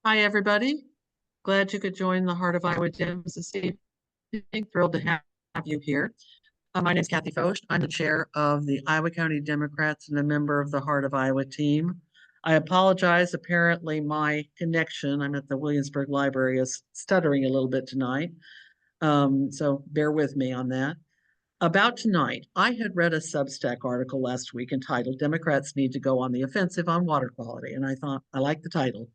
Hi, everybody. Glad you could join the Heart of Iowa Dems this evening. Thrilled to have you here. My name is Kathy Focht. I'm the chair of the Iowa County Democrats and a member of the Heart of Iowa team. I apologize. Apparently, my connection, I'm at the Williamsburg Library, is stuttering a little bit tonight. So bear with me on that. About tonight, I had read a Substack article last week entitled Democrats Need to Go on the Offensive on Water Quality. And I thought, I like the title.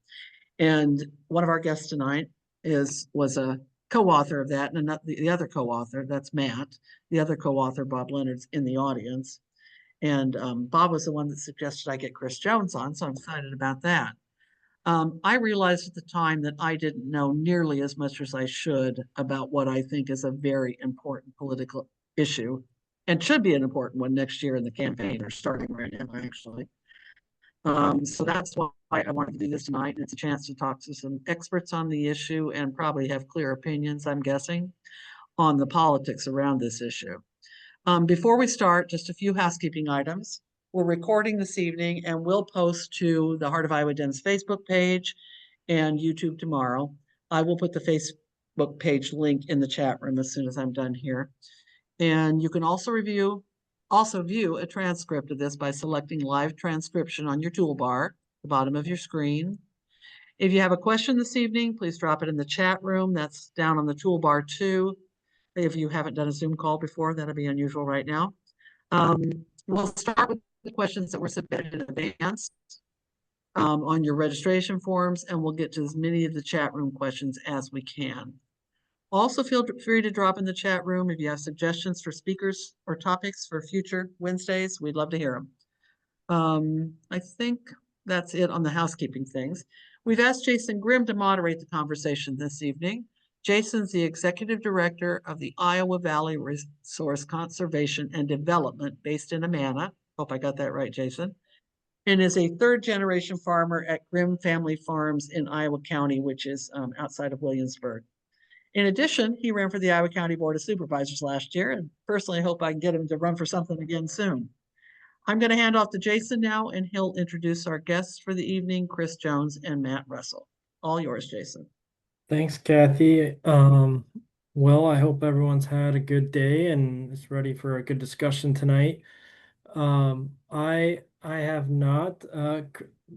And one of our guests tonight was a co-author of that, and the other co-author, that's Matt. The other co-author, Bob Leonard's in the audience. And Bob was the one that suggested I get Chris Jones on, so I'm excited about that. I realized at the time that I didn't know nearly as much as I should about what I think is a very important political issue and should be an important one next year in the campaign, or starting right now, actually. So that's why I wanted to do this tonight. And it's a chance to talk to some experts on the issue and probably have clear opinions, I'm guessing, on the politics around this issue. Before we start, just a few housekeeping items. We're recording this evening and we'll post to the Heart of Iowa Dems Facebook page and YouTube tomorrow. I will put the Facebook page link in the chat room as soon as I'm done here. And you can also view a transcript of this by selecting live transcription on your toolbar, the bottom of your screen. If you have a question this evening, please drop it in the chat room. That's down on the toolbar too. If you haven't done a Zoom call before, that'll be unusual right now. We'll start with the questions that were submitted in advance on your registration forms, and we'll get to as many of the chat room questions as we can. Also, feel free to drop in the chat room if you have suggestions for speakers or topics for future Wednesdays. We'd love to hear them. I think that's it on the housekeeping things. We've asked Jason Grimm to moderate the conversation this evening. Jason's the executive director of the Iowa Valley Resource Conservation and Development based in Amana. Hope I got that right, Jason. And is a third-generation farmer at Grimm Family Farms in Iowa County, which is outside of Williamsburg. In addition, he ran for the Iowa County Board of Supervisors last year, and personally hope I can get him to run for something again soon. I'm going to hand off to Jason now, and he'll introduce our guests for the evening, Chris Jones and Matt Russell. All yours, Jason. Thanks, Kathy. Well, I hope everyone's had a good day and is ready for a good discussion tonight. I have not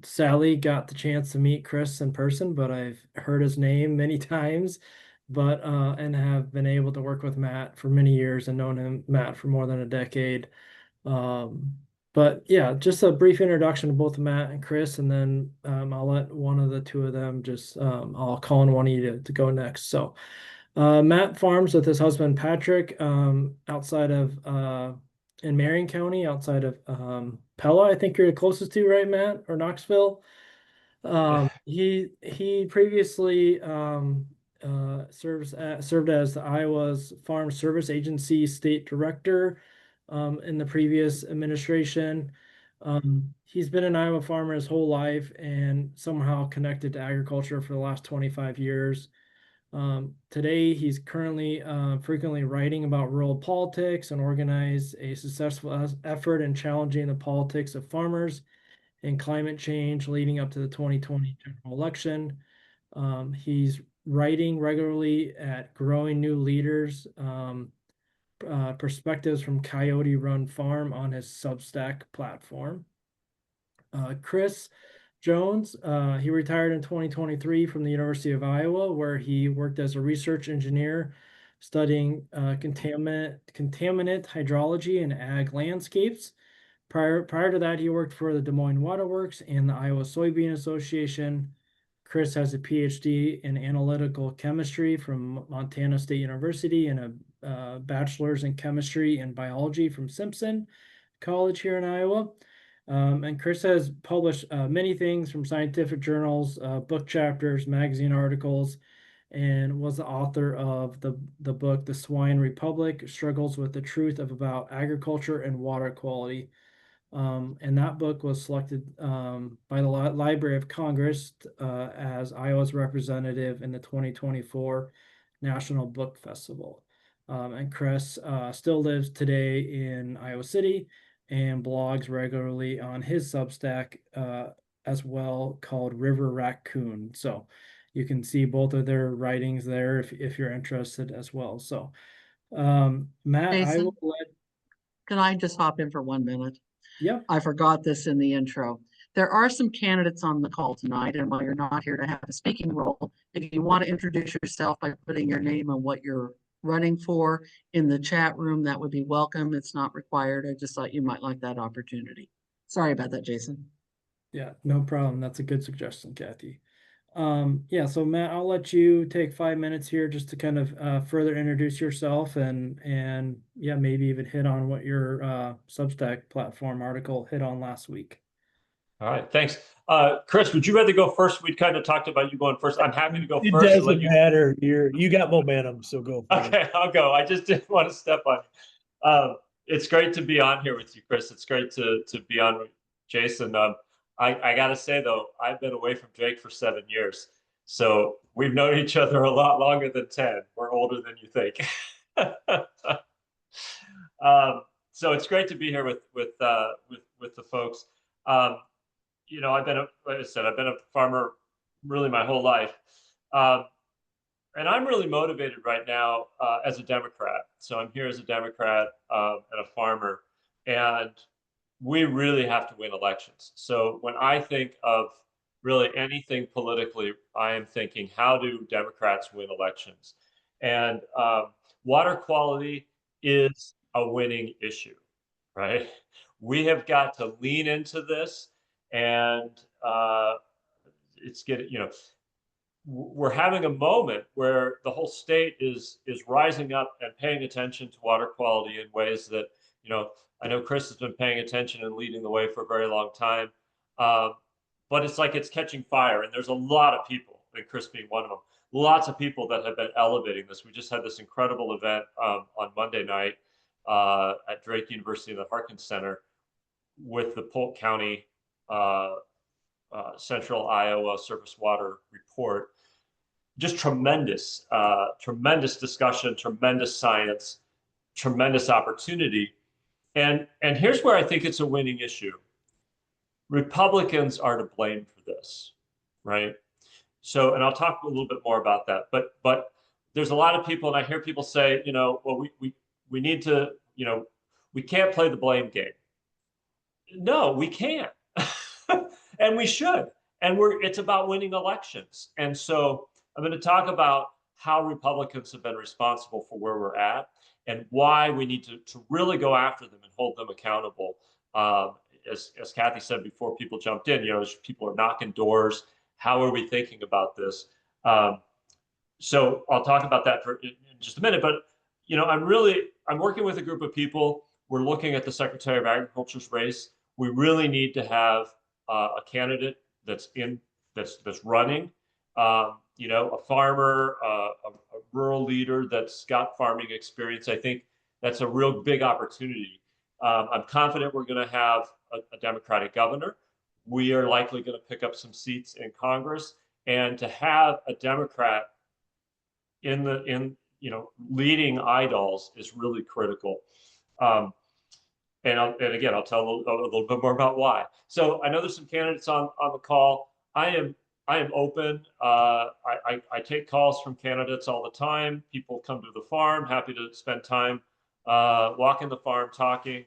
Sally got the chance to meet Chris in person, but I've heard his name many times, but and have been able to work with Matt for many years and known Matt for more than a decade. But yeah, just a brief introduction to both Matt and Chris, and then I'll let one of the two of them I'll call on one of you to go next. So Matt farms with his husband Patrick outside of in Marion County, outside of Pella. I think you're the closest to, right, Matt, or Knoxville? He previously served as the Iowa's Farm Service Agency state director in the previous administration. He's been an Iowa farmer his whole life and somehow connected to agriculture for the last 25 years. Today, he's currently frequently writing about rural politics and organized a successful effort in challenging the politics of farmers and climate change leading up to the 2020 general election. He's writing regularly at Growing New Leaders, Perspectives from Coyote Run Farm on his Substack platform. Chris Jones, he retired in 2023 from the University of Iowa, where he worked as a research engineer studying contaminant hydrology and ag landscapes. Prior to that, he worked for the Des Moines Waterworks and the Iowa Soybean Association. Chris has a PhD in analytical chemistry from Montana State University and a bachelor's in chemistry and biology from Simpson College here in Iowa. And Chris has published many things from scientific journals, book chapters, magazine articles, and was the author of the book, The Swine Republic, Struggles with the Truth about Agriculture and Water Quality. And that book was selected by the Library of Congress as Iowa's representative in the 2024 National Book Festival. And Chris still lives today in Iowa City and blogs regularly on his Substack as well called River Raccoon. So you can see both of their writings there if you're interested as well. So Matt, I will Jason, let, can I just hop in for 1 minute? yep. I forgot this in the intro. There are some candidates on the call tonight, and while you're not here to have a speaking role, if you want to introduce yourself by putting your name and what you're running for in the chat room, that would be welcome. It's not required. I just thought you might like that opportunity. Sorry about that, Jason. Yeah, no problem. That's a good suggestion, Kathy. Yeah, so Matt, I'll let you take 5 minutes here just to kind of further introduce yourself and yeah, maybe even hit on what your Substack platform article hit on last week. All right, thanks. Chris, would you rather go first? We'd kind of talked about you going first. I'm happy to go It first and let doesn't you. matter. You got momentum, so go for it. Okay, I'll go. I just didn't want to step on you. It's great to be on here with you, Chris. It's great to be on with Jason. I got to say, though, I've been away from Jake for 7 years. So we've known each other a lot longer than 10. We're older than you think. So it's great to be here with the folks. You know, like I said, I've been a farmer really my whole life. And I'm really motivated right now as a Democrat. So I'm here as a Democrat and a farmer. And we really have to win elections. So when I think of really anything politically, I am thinking, how do Democrats win elections? And water quality is a winning issue, right? We have got to lean into this, and it's getting, you know, we're having a moment where the whole state is rising up and paying attention to water quality in ways that, you know, I know Chris has been paying attention and leading the way for a very long time. But it's like it's catching fire, and there's a lot of people, and Chris being one of them, lots of people that have been elevating this. We just had this incredible event on Monday night at Drake University in the Harkins Center with the Polk County Central Iowa Surface Water Report. Just tremendous, tremendous discussion, tremendous science, tremendous opportunity. And here's where I think it's a winning issue. Republicans are to blame for this, right? So, and I'll talk a little bit more about that. But there's a lot of people, and I hear people say, you know, well, we need to, you know, we can't play the blame game. No, we can't. And we should. And it's about winning elections. And so I'm going to talk about how Republicans have been responsible for where we're at and why we need to really go after them and hold them accountable. As Kathy said before people jumped in, you know, as people are knocking doors, how are we thinking about this? So I'll talk about that in just a minute. But, you know, I'm working with a group of people. We're looking at the Secretary of Agriculture's race. We really need to have a candidate that's running, you know, a farmer, a rural leader that's got farming experience. I think that's a real big opportunity. I'm confident we're going to have a Democratic governor. We are likely going to pick up some seats in Congress, and to have a Democrat in you know, leading IDOLs is really critical. And again, I'll tell a little bit more about why. So I know there's some candidates on the call. I am open. I take calls from candidates all the time. People come to the farm, happy to spend time walking the farm, talking.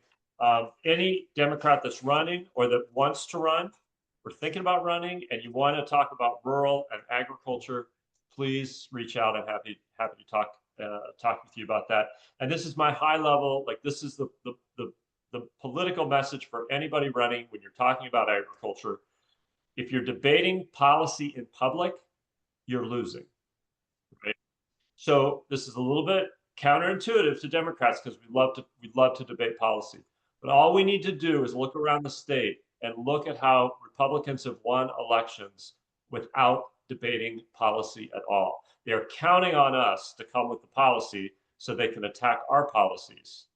Any Democrat that's running or that wants to run or thinking about running, and you want to talk about rural and agriculture, please reach out. I'm happy to talk with you about that. And this is my high level, like this is the political message for anybody running when you're talking about agriculture. If you're debating policy in public, you're losing, right? So this is a little bit counterintuitive to Democrats because we'd love to debate policy. But all we need to do is look around the state and look at how Republicans have won elections without debating policy at all. They're counting on us to come with the policy so they can attack our policies,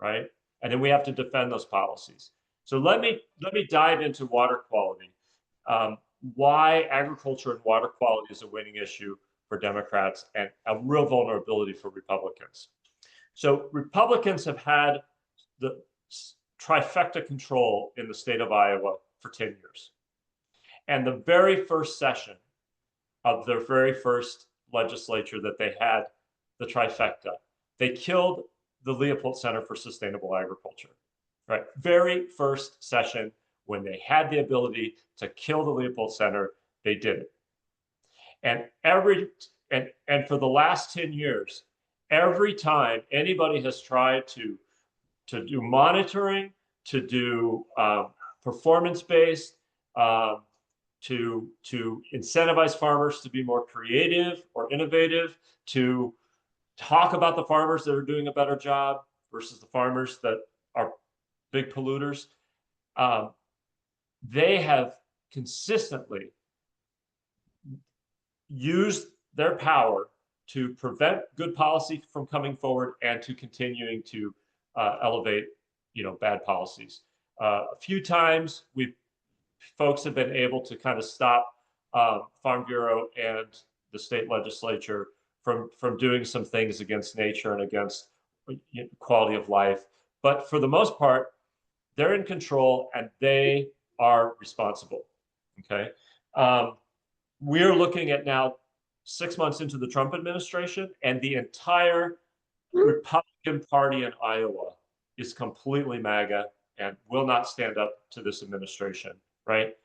right? And then we have to defend those policies. So let me dive into water quality. Why agriculture and water quality is a winning issue for Democrats and a real vulnerability for Republicans. So Republicans have had the trifecta control in the state of Iowa for 10 years. And the very first session of their very first legislature that they had, the trifecta, they killed the Leopold Center for Sustainable Agriculture, right? Very first session, when they had the ability to kill the Leopold Center, they did it. And for the last 10 years, every time anybody has tried to do monitoring, to do performance-based, to incentivize farmers to be more creative or innovative, to talk about the farmers that are doing a better job versus the farmers that are big polluters. They have consistently used their power to prevent good policy from coming forward and to continuing to elevate, bad policies. A few times folks have been able to kind of stop Farm Bureau and the state legislature from doing some things against nature and against quality of life. But for the most part, they're in control and they are responsible. Okay. We're looking at now 6 months into the Trump administration, and the entire Republican Party in Iowa is completely MAGA and will not stand up to this administration, right?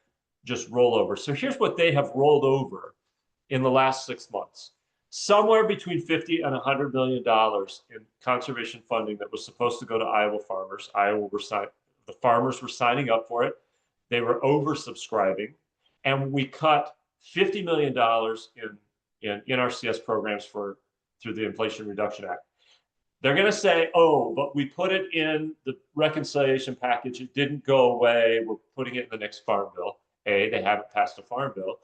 Just roll over. So here's what they have rolled over in the last 6 months. Somewhere between $50 and $100 million in conservation funding that was supposed to go to Iowa farmers. The farmers were signing up for it. They were oversubscribing, and we cut $50 million in NRCS programs through the Inflation Reduction Act. They're going to say, oh, but we put it in the reconciliation package. It didn't go away. We're putting it in the next farm bill. They haven't passed a farm bill.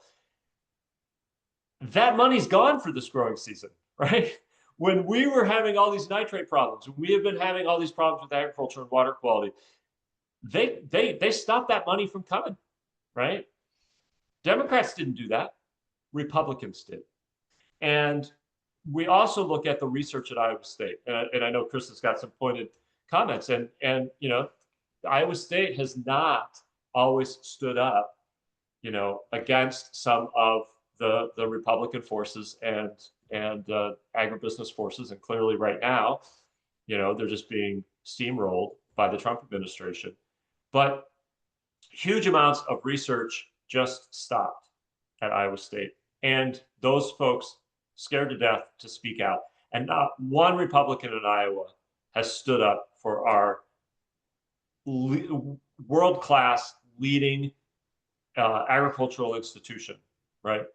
That money's gone for this growing season, right? When we were having all these nitrate problems, we have been having all these problems with agriculture and water quality. They stopped that money from coming, right? Democrats didn't do that. Republicans did. And we also look at the research at Iowa State. And I know Chris has got some pointed comments. And Iowa State has not always stood up, against some of the Republican forces and agribusiness forces. And clearly right now, they're just being steamrolled by the Trump administration. But huge amounts of research just stopped at Iowa State. And those folks scared to death to speak out. And not one Republican in Iowa has stood up for our world-class leading agricultural institution, right?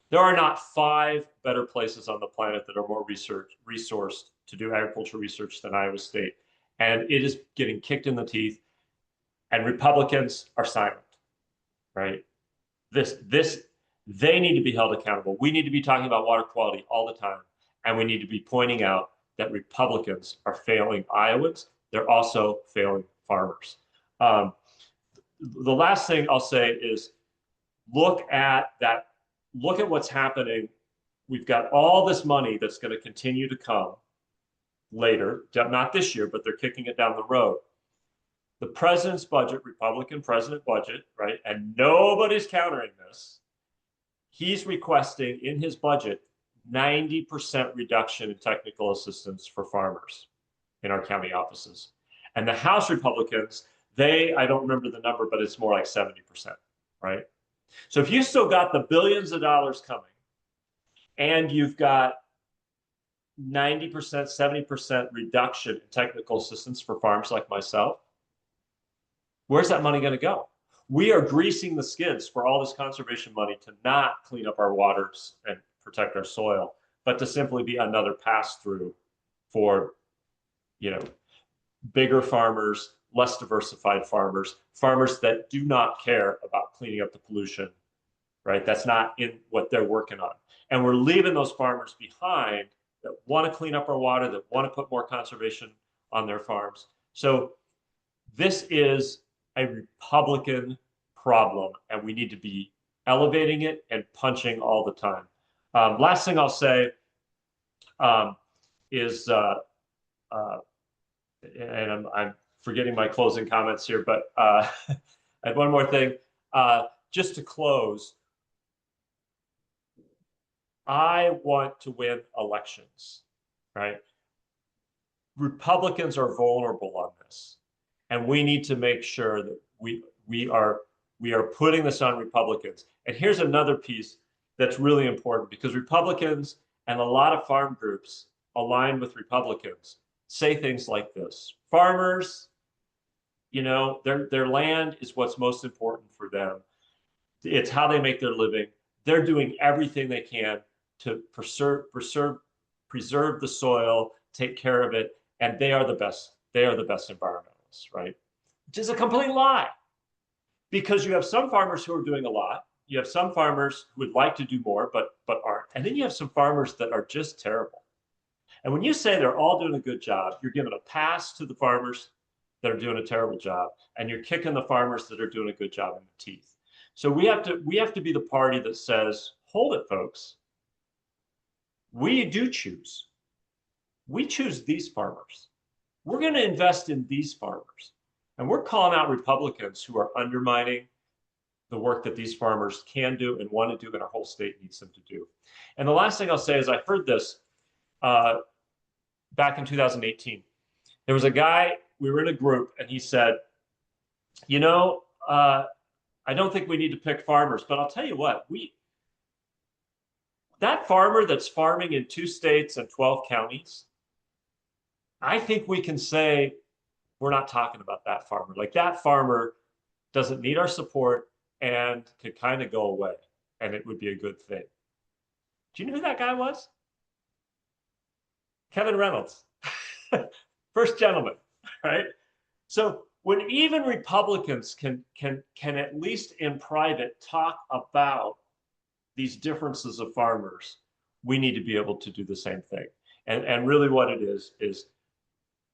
There are not 5 better places on the planet that are more resourced to do agricultural research than Iowa State. And it is getting kicked in the teeth, and Republicans are silent, right? They need to be held accountable. We need to be talking about water quality all the time. And we need to be pointing out that Republicans are failing Iowans. They're also failing farmers. The last thing I'll say is look at what's happening. We've got all this money that's going to continue to come later, not this year, but they're kicking it down the road. The president's budget, Republican president budget, right? And nobody's countering this. He's requesting in his budget 90% reduction in technical assistance for farmers in our county offices. And the House Republicans, I don't remember the number, but it's more like 70%, right? So if you still got the billions of dollars coming and you've got 90%, 70% reduction in technical assistance for farms like myself, where's that money going to go? We are greasing the skids for all this conservation money to not clean up our waters and protect our soil, but to simply be another pass-through for, bigger farmers, less diversified farmers, farmers that do not care about cleaning up the pollution, right? That's not in what they're working on. And we're leaving those farmers behind that want to clean up our water, that want to put more conservation on their farms. So this is a Republican problem, and we need to be elevating it and punching all the time. Last thing I'll say is, and I'm forgetting my closing comments here, but I had one more thing. just to close, I want to win elections, right? Republicans are vulnerable on this, and we need to make sure that we are putting this on Republicans. And here's another piece that's really important, because Republicans and a lot of farm groups aligned with Republicans say things like this: farmers, their land is what's most important for them. It's how they make their living. They're doing everything they can to preserve the soil, take care of it, and they are the best. They are the best environmentalists, right? Which is a complete lie, because you have some farmers who are doing a lot. You have some farmers who would like to do more, but aren't. And then you have some farmers that are just terrible. And when you say they're all doing a good job, you're giving a pass to the farmers that are doing a terrible job, and you're kicking the farmers that are doing a good job in the teeth. So we have to be the party that says, hold it, folks. We do choose. We choose these farmers. We're going to invest in these farmers. And we're calling out Republicans who are undermining the work that these farmers can do and want to do, and our whole state needs them to do. And the last thing I'll say is, I heard this back in 2018. There was a guy, we were in a group, and he said, I don't think we need to pick farmers, but I'll tell you what, that farmer that's farming in 2 states and 12 counties, I think we can say we're not talking about that farmer. Like, that farmer doesn't need our support and could kind of go away, and it would be a good thing. Do you know who that guy was? Kevin Reynolds, first gentleman, right? So when even Republicans can at least in private talk about these differences of farmers, we need to be able to do the same thing. And really what it is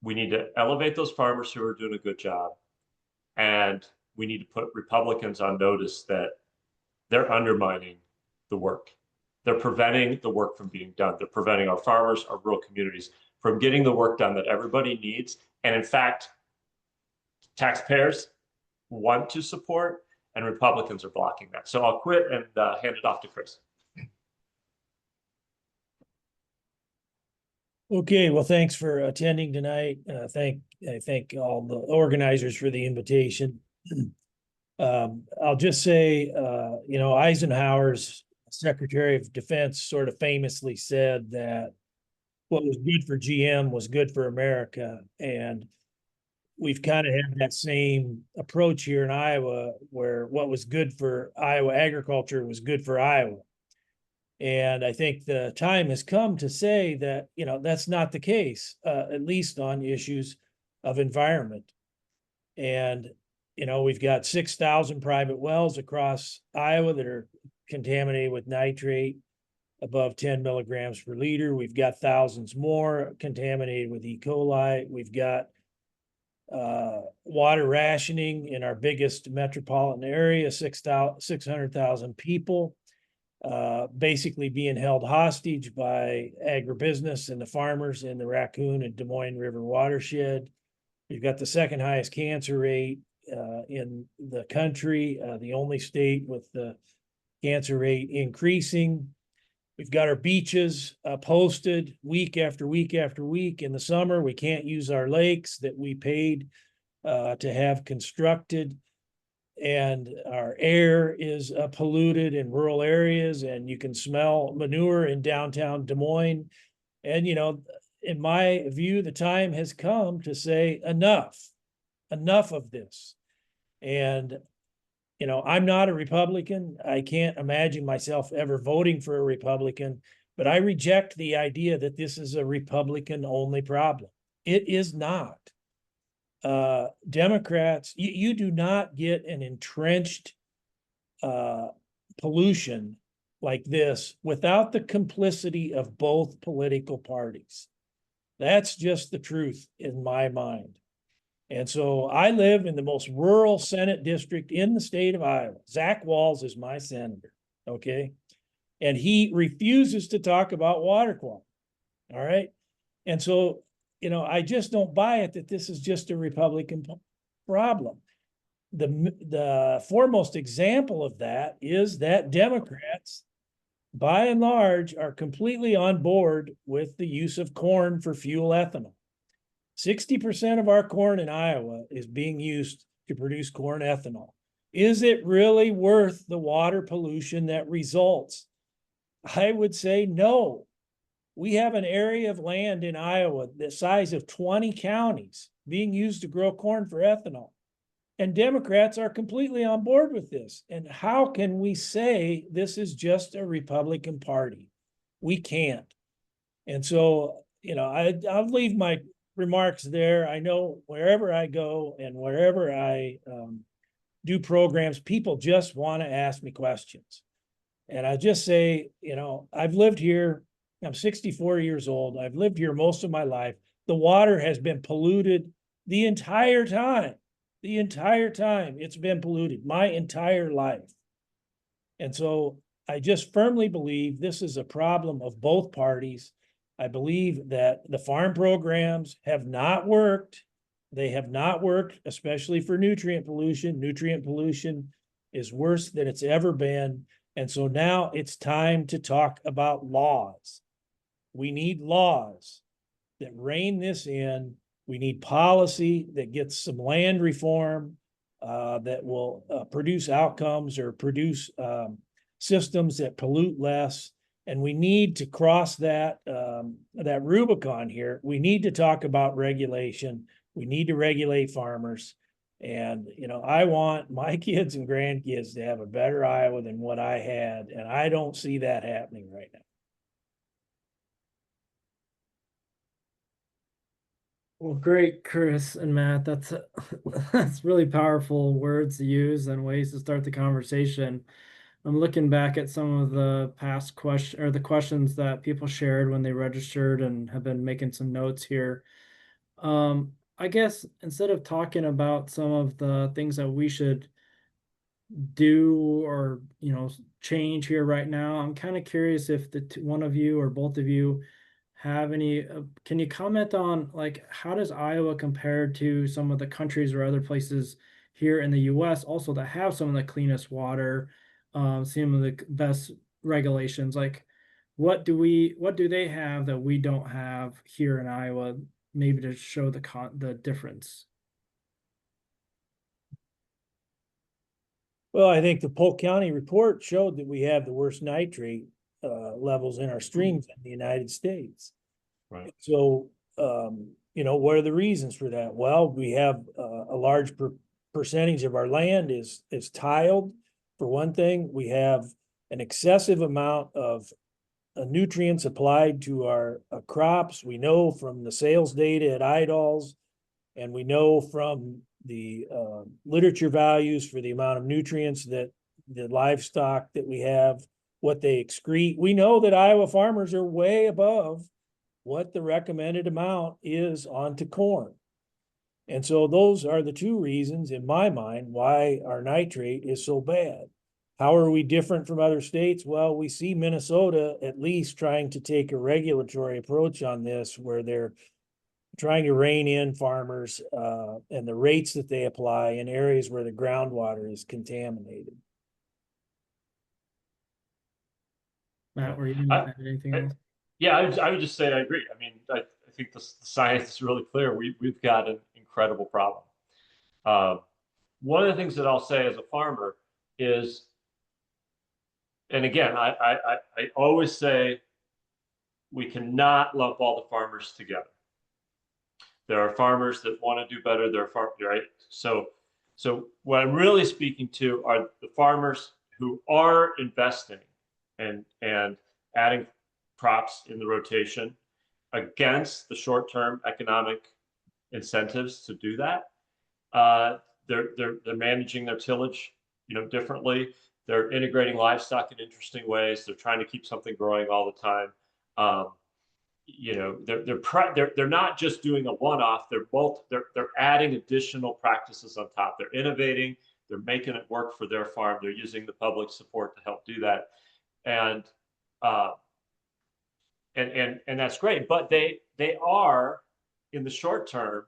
we need to elevate those farmers who are doing a good job, and we need to put Republicans on notice that they're undermining the work. They're preventing the work from being done. They're preventing our farmers, our rural communities, from getting the work done that everybody needs. And in fact, taxpayers want to support, and Republicans are blocking that. So I'll quit and hand it off to Chris. Okay, well, thanks for attending tonight. I thank all the organizers for the invitation. I'll just say, Eisenhower's Secretary of Defense sort of famously said that what was good for GM was good for America. And we've kind of had that same approach here in Iowa, where what was good for Iowa agriculture was good for Iowa. And I think the time has come to say that, that's not the case, at least on issues of environment. And, we've got 6,000 private wells across Iowa that are contaminated with nitrate above 10 milligrams per liter. We've got thousands more contaminated with E. coli. We've got water rationing in our biggest metropolitan area, 600,000 people basically being held hostage by agribusiness and the farmers in the Raccoon and Des Moines River watershed. We've got the second highest cancer rate in the country, the only state with the cancer rate increasing. We've got our beaches posted week after week after week. In the summer, we can't use our lakes that we paid to have constructed. And our air is polluted in rural areas, and you can smell manure in downtown Des Moines. And, in my view, the time has come to say enough of this. And, I'm not a Republican. I can't imagine myself ever voting for a Republican, but I reject the idea that this is a Republican-only problem. It is not. Democrats, you do not get an entrenched pollution like this without the complicity of both political parties. That's just the truth in my mind. And so I live in the most rural Senate district in the state of Iowa. Zach Walz is my senator, okay? And he refuses to talk about water quality, all right? And so, I just don't buy it that this is just a Republican problem. the foremost example of that is that Democrats, by and large, are completely on board with the use of corn for fuel ethanol. 60% of our corn in Iowa is being used to produce corn ethanol. Is it really worth the water pollution that results? I would say no. We have an area of land in Iowa the size of 20 counties being used to grow corn for ethanol. And Democrats are completely on board with this. And how can we say this is just a Republican Party? We can't. And so, I'll leave my remarks there. I know wherever I go and wherever I do programs, people just want to ask me questions. And I just say, I've lived here. I'm 64 years old. I've lived here most of my life. The water has been polluted the entire time. The entire time it's been polluted, my entire life. And so I just firmly believe this is a problem of both parties. I believe that the farm programs have not worked. They have not worked, especially for nutrient pollution. Nutrient pollution is worse than it's ever been. And so now it's time to talk about laws. We need laws that rein this in. We need policy that gets some land reform that will produce outcomes or produce systems that pollute less. And we need to cross that Rubicon here. We need to talk about regulation. We need to regulate farmers. And, I want my kids and grandkids to have a better Iowa than what I had. And I don't see that happening right now. Well, great, Chris and Matt. That's really powerful words to use and ways to start the conversation. I'm looking back at some of the past the questions that people shared when they registered and have been making some notes here. I guess instead of talking about some of the things that we should do or change here right now, I'm kind of curious if one of you or both of you have any can you comment on like how does Iowa compare to some of the countries or other places here in the US also that have some of the cleanest water, some of the best regulations? Like what do they have that we don't have here in Iowa, maybe to show the difference? Well, I think the Polk County report showed that we have the worst nitrate levels in our streams in the United States. Right. So, what are the reasons for that? Well, we have a large percentage of our land is tiled. For one thing, we have an excessive amount of nutrients applied to our crops. We know from the sales data at IDOLS, and we know from the literature values for the amount of nutrients that the livestock that we have, what they excrete. We know that Iowa farmers are way above what the recommended amount is onto corn. And so those are the two reasons in my mind why our nitrate is so bad. How are we different from other states? Well, we see Minnesota at least trying to take a regulatory approach on this where they're trying to rein in farmers and the rates that they apply in areas where the groundwater is contaminated. Matt, were you going to add anything else? Yeah, I would just say I agree. I mean, I think the science is really clear. We've got an incredible problem. One of the things that I'll say as a farmer is, and again, I always say we cannot lump all the farmers together. There are farmers that want to do better. There are right? So what I'm really speaking to are the farmers who are investing and adding crops in the rotation against the short-term economic incentives to do that. They're managing their tillage, differently. They're integrating livestock in interesting ways. They're trying to keep something growing all the time. They're not just doing a one-off. They're adding additional practices on top. They're innovating. They're making it work for their farm. They're using the public support to help do that, and that's great. But they are, in the short term,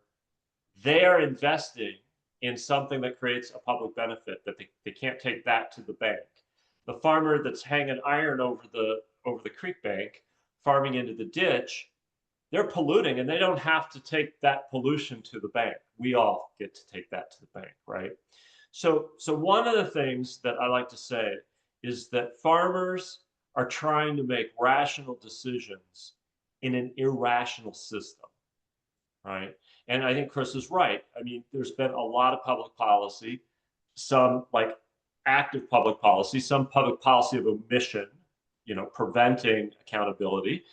they are investing in something that creates a public benefit, that they can't take that to the bank. The farmer that's hanging iron over the creek bank, farming into the ditch, they're polluting, and they don't have to take that pollution to the bank. We all get to take that to the bank, right? So one of the things that I like to say is that farmers are trying to make rational decisions in an irrational system, right? And I think Chris is right. I mean, there's been a lot of public policy, some like active public policy, some public policy of omission, preventing accountability.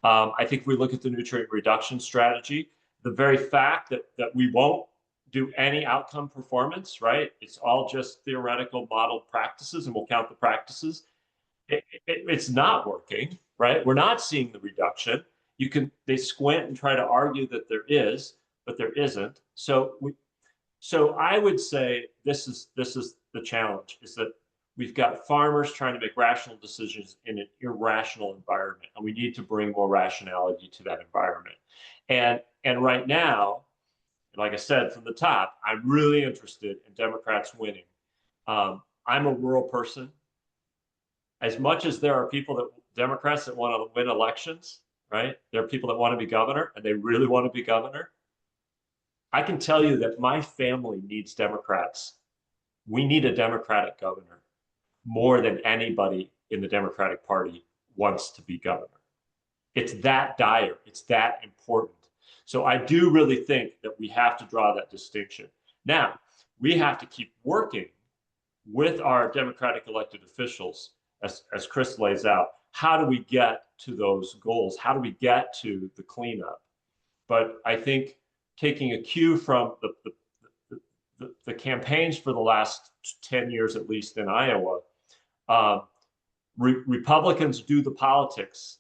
I think we look at the nutrient reduction strategy, the very fact that we won't do any outcome performance, right? It's all just theoretical modeled practices, and we'll count the practices. It's not working, right? We're not seeing the reduction. They squint and try to argue that there is, but there isn't. So I would say this is the challenge, is that we've got farmers trying to make rational decisions in an irrational environment, and we need to bring more rationality to that environment. And right now, like I said from the top, I'm really interested in Democrats winning. I'm a rural person. As much as there are Democrats that want to win elections, right? There are people that want to be governor, and they really want to be governor. I can tell you that my family needs Democrats. We need a Democratic governor more than anybody in the Democratic Party wants to be governor. It's that dire. It's that important. So I do really think that we have to draw that distinction. Now, we have to keep working with our Democratic elected officials, as Chris lays out. How do we get to those goals? How do we get to the cleanup? But I think taking a cue from the campaigns for the last 10 years, at least in Iowa, Republicans do the politics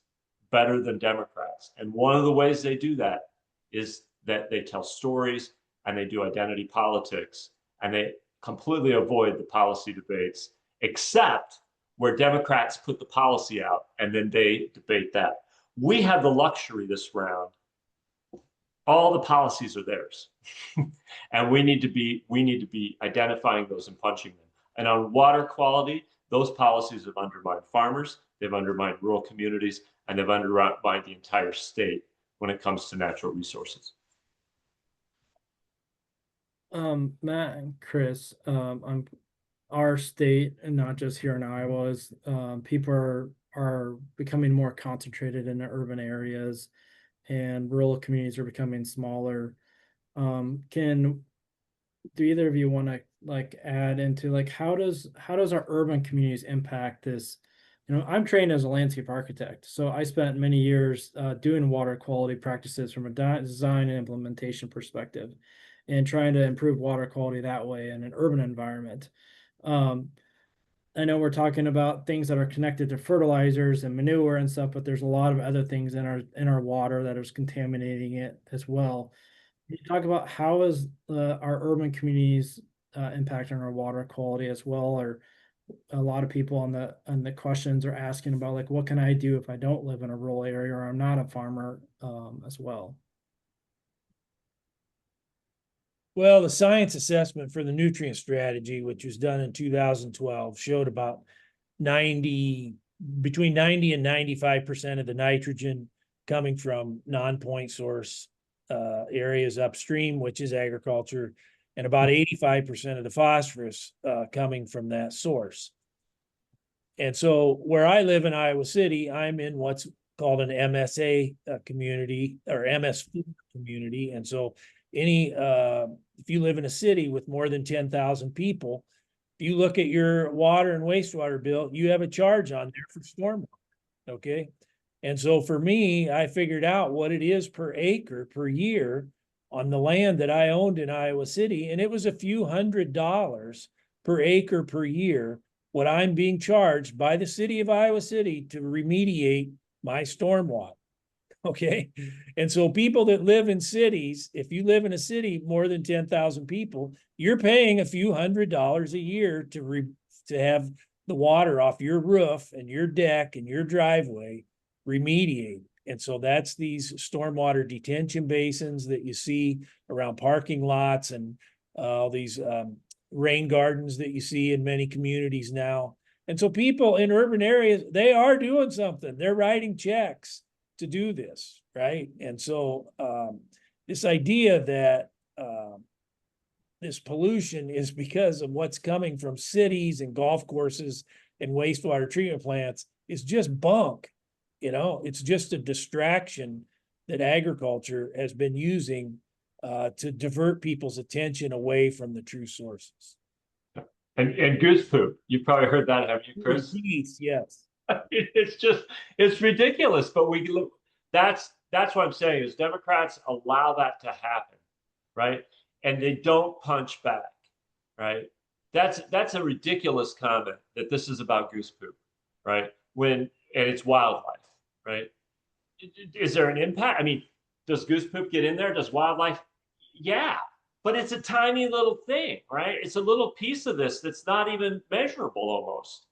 better than Democrats. And one of the ways they do that is that they tell stories and they do identity politics, and they completely avoid the policy debates, except where Democrats put the policy out and then they debate that. We have the luxury this round. All the policies are theirs. And we need to be identifying those and punching them. And on water quality, those policies have undermined farmers, they've undermined rural communities, and they've undermined the entire state when it comes to natural resources. Matt and Chris, on our state, and not just here in Iowa, is people are becoming more concentrated in the urban areas, and rural communities are becoming smaller. Do either of you want to add into how does our urban communities impact this? I'm trained as a landscape architect, so I spent many years doing water quality practices from a design and implementation perspective, and trying to improve water quality that way in an urban environment. I know we're talking about things that are connected to fertilizers and manure and stuff, but there's a lot of other things in our water that is contaminating it as well. Can you talk about how is our urban communities impacting our water quality as well? Or a lot of people on the questions are asking about what can I do if I don't live in a rural area or I'm not a farmer as well? Well, the science assessment for the nutrient strategy, which was done in 2012, showed about between 90 and 95% of the nitrogen coming from non-point source areas upstream, which is agriculture, and about 85% of the phosphorus coming from that source. And so where I live in Iowa City, I'm in what's called an MSA community, or MS community. And so if you live in a city with more than 10,000 people, if you look at your water and wastewater bill, you have a charge on there for stormwater, okay? And so for me, I figured out what it is per acre per year on the land that I owned in Iowa City, and it was a few $100s per acre per year, what I'm being charged by the city of Iowa City to remediate my stormwater. Okay. And so people that live in cities, if you live in a city more than 10,000 people, you're paying a few $100s a year to have the water off your roof and your deck and your driveway remediate. And so that's these stormwater detention basins that you see around parking lots and all these rain gardens that you see in many communities now. And so people in urban areas, they are doing something. They're writing checks to do this, right? And so this idea that this pollution is because of what's coming from cities and golf courses and wastewater treatment plants is just bunk. You know, it's just a distraction that agriculture has been using to divert people's attention away from the true sources. And goose poop. You've probably heard that, haven't you, Chris? Geese, yes. It's ridiculous. But that's what I'm saying is Democrats allow that to happen, right? And they don't punch back, right? That's a ridiculous comment that this is about goose poop, right? And it's wildlife, right? Is there an impact? I mean, does goose poop get in there? Does wildlife? Yeah, but it's a tiny little thing, right? It's a little piece of this that's not even measurable almost,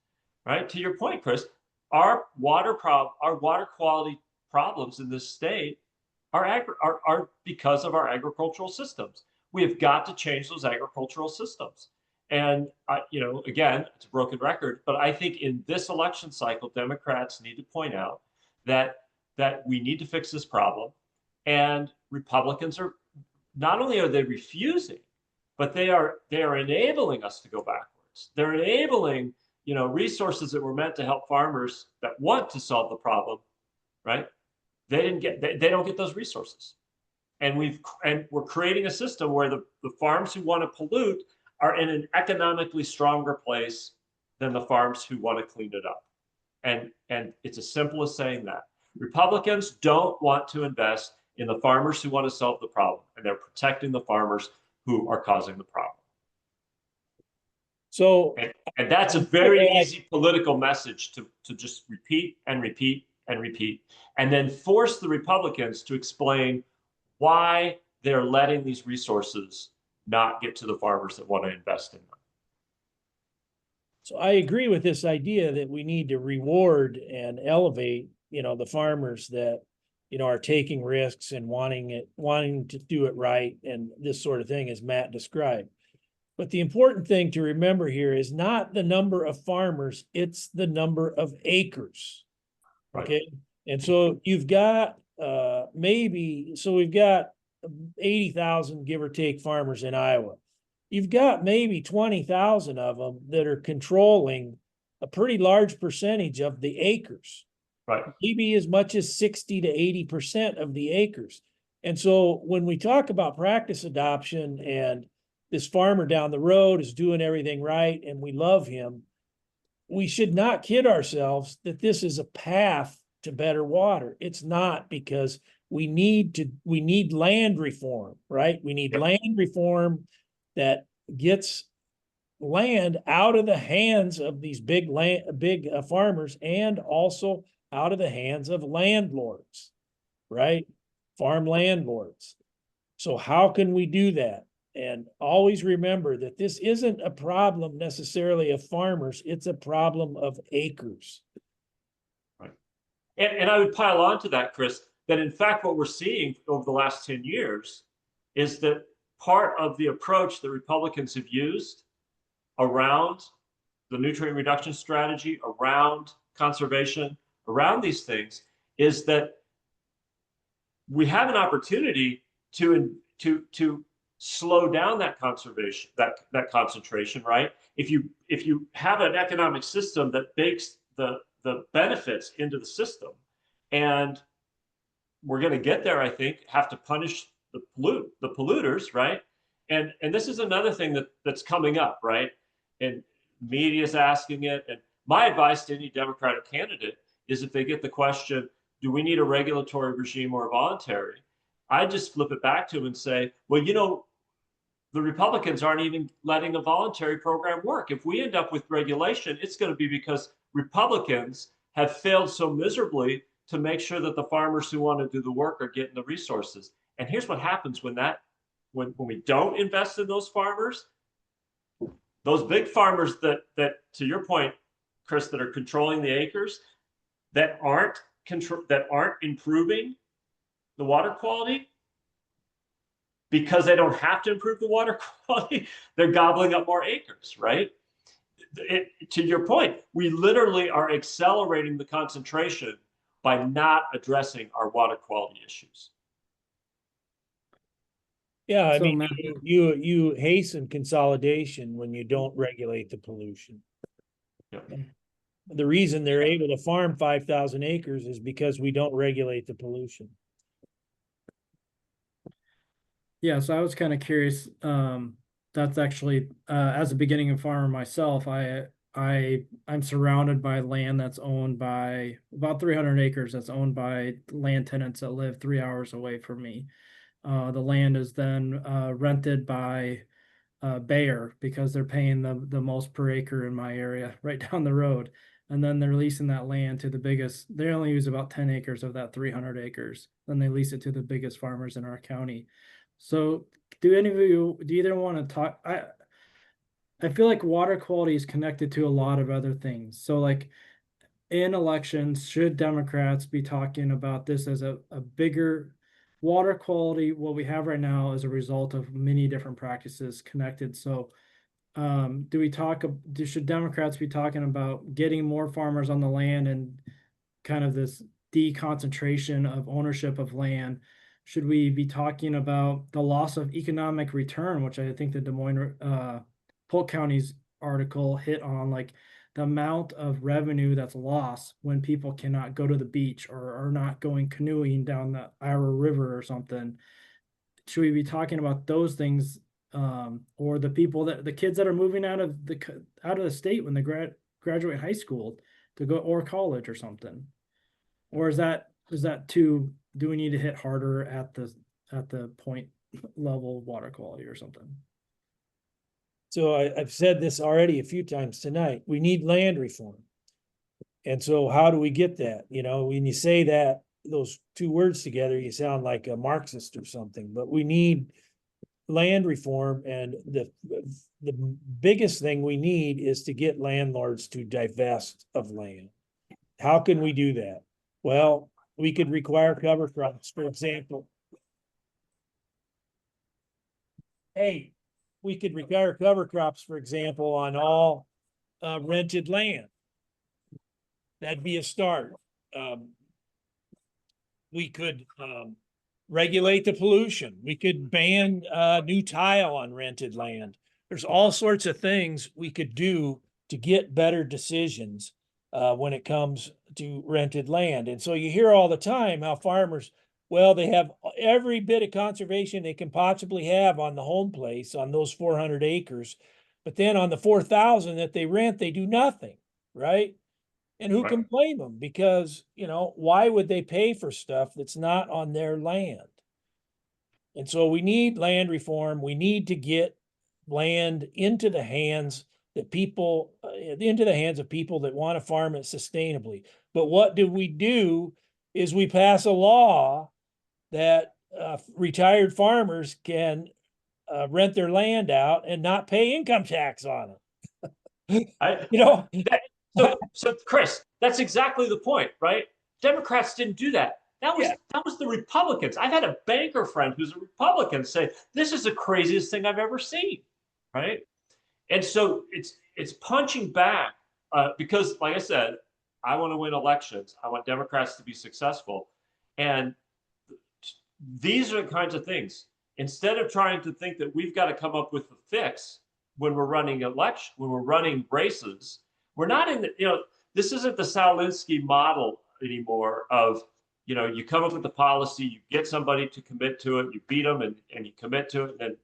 right? To your point, Chris, our water quality problems in this state are because of our agricultural systems. We have got to change those agricultural systems. And again, it's a broken record, but I think in this election cycle, Democrats need to point out that we need to fix this problem. And Republicans are not only are they refusing, but they are enabling us to go backwards. They're enabling, resources that were meant to help farmers that want to solve the problem, right? They don't get those resources. And we're creating a system where the farms who want to pollute are in an economically stronger place than the farms who want to clean it up. And it's as simple as saying that. Republicans don't want to invest in the farmers who want to solve the problem, and they're protecting the farmers who are causing the problem. So, and that's a very easy political message to just repeat and repeat and repeat, and then force the Republicans to explain why they're letting these resources not get to the farmers that want to invest in them. So I agree with this idea that we need to reward and elevate, the farmers that, are taking risks and wanting to do it right and this sort of thing, as Matt described. But the important thing to remember here is not the number of farmers, it's the number of acres. Right. Okay. And so you've got we've got 80,000, give or take, farmers in Iowa. You've got maybe 20,000 of them that are controlling a pretty large percentage of the acres. Right. Maybe as much as 60 to 80% of the acres. And so when we talk about practice adoption and this farmer down the road is doing everything right and we love him, we should not kid ourselves that this is a path to better water. It's not, because we need land reform, right? We need land reform that gets land out of the hands of these big farmers, and also out of the hands of landlords, right? Farm landlords. So how can we do that? And always remember that this isn't a problem necessarily of farmers, it's a problem of acres. Right. And I would pile on to that, Chris, that in fact, what we're seeing over the last 10 years is that part of the approach that Republicans have used around the nutrient reduction strategy, around conservation, around these things, is that we have an opportunity to slow down that conservation, that concentration, right? If you have an economic system that bakes the benefits into the system, and we're going to get there, I think, have to punish the polluters, right? And this is another thing that's coming up, right? And media is asking it. And my advice to any Democratic candidate is, if they get the question, do we need a regulatory regime or voluntary? I just flip it back to them and say, well, the Republicans aren't even letting a voluntary program work. If we end up with regulation, it's going to be because Republicans have failed so miserably to make sure that the farmers who want to do the work are getting the resources. And here's what happens when we don't invest in those farmers. Those big farmers that to your point, Chris, that are controlling the acres, that aren't improving the water quality, because they don't have to improve the water quality, they're gobbling up more acres, right? To your point, we literally are accelerating the concentration by not addressing our water quality issues. Yeah, I So, mean, Matt, you hasten consolidation when you don't regulate the pollution. Yeah. The reason they're able to farm 5,000 acres is because we don't regulate the pollution. yeah, so I was kind of curious. That's actually as a beginning farmer myself, I'm surrounded by land that's owned by about 300 acres that's owned by land tenants that live 3 hours away from me. The land is then rented by Bayer because they're paying the most per acre in my area right down the road. And then they're leasing that land to the biggest, they only use about 10 acres of that 300 acres. Then they lease it to the biggest farmers in our county. So do either want to talk? I feel like water quality is connected to a lot of other things. So like in elections, should Democrats be talking about this as a bigger water quality? What we have right now is a result of many different practices connected. So should Democrats be talking about getting more farmers on the land and kind of this deconcentration of ownership of land? Should we be talking about the loss of economic return, which I think the Des Moines Polk County's article hit on, like the amount of revenue that's lost when people cannot go to the beach or are not going canoeing down the Iowa River or something? Should we be talking about those things, or the kids that are moving out of the state when they graduate high school to go or college or something? Or is that too? Do we need to hit harder at the point level of water quality or something? So I've said this already a few times tonight. We need land reform. And so how do we get that? You know, when you say that, those two words together, you sound like a Marxist or something, but we need land reform. And the biggest thing we need is to get landlords to divest of land. How can we do that? Well, we could require cover crops, for example. Hey, we could require cover crops, for example, on all rented land. That'd be a start. We could regulate the pollution. We could ban new tile on rented land. There's all sorts of things we could do to get better decisions when it comes to rented land. And so you hear all the time how farmers, well, they have every bit of conservation they can possibly have on the home place on those 400 acres. But then on the 4,000 that they rent, they do nothing, right? And who can blame them? Because, you know, why would they pay for stuff that's not on their land? And so we need land reform. We need to get land into the hands of people that want to farm it sustainably. But what we do is we pass a law that retired farmers can rent their land out and not pay income tax on it. You know, So Chris, that's exactly the point, right? Democrats didn't do that. That was the Republicans. I've had a banker friend who's a Republican say, "This is the craziest thing I've ever seen," right? And so it's punching back because, like I said, I want to win elections. I want Democrats to be successful, and these are the kinds of things. Instead of trying to think that we've got to come up with a fix when we're running races, we're not in the, this isn't the Salinsky model anymore of, you come up with the policy, you get somebody to commit to it, you beat them and you commit to it. And then,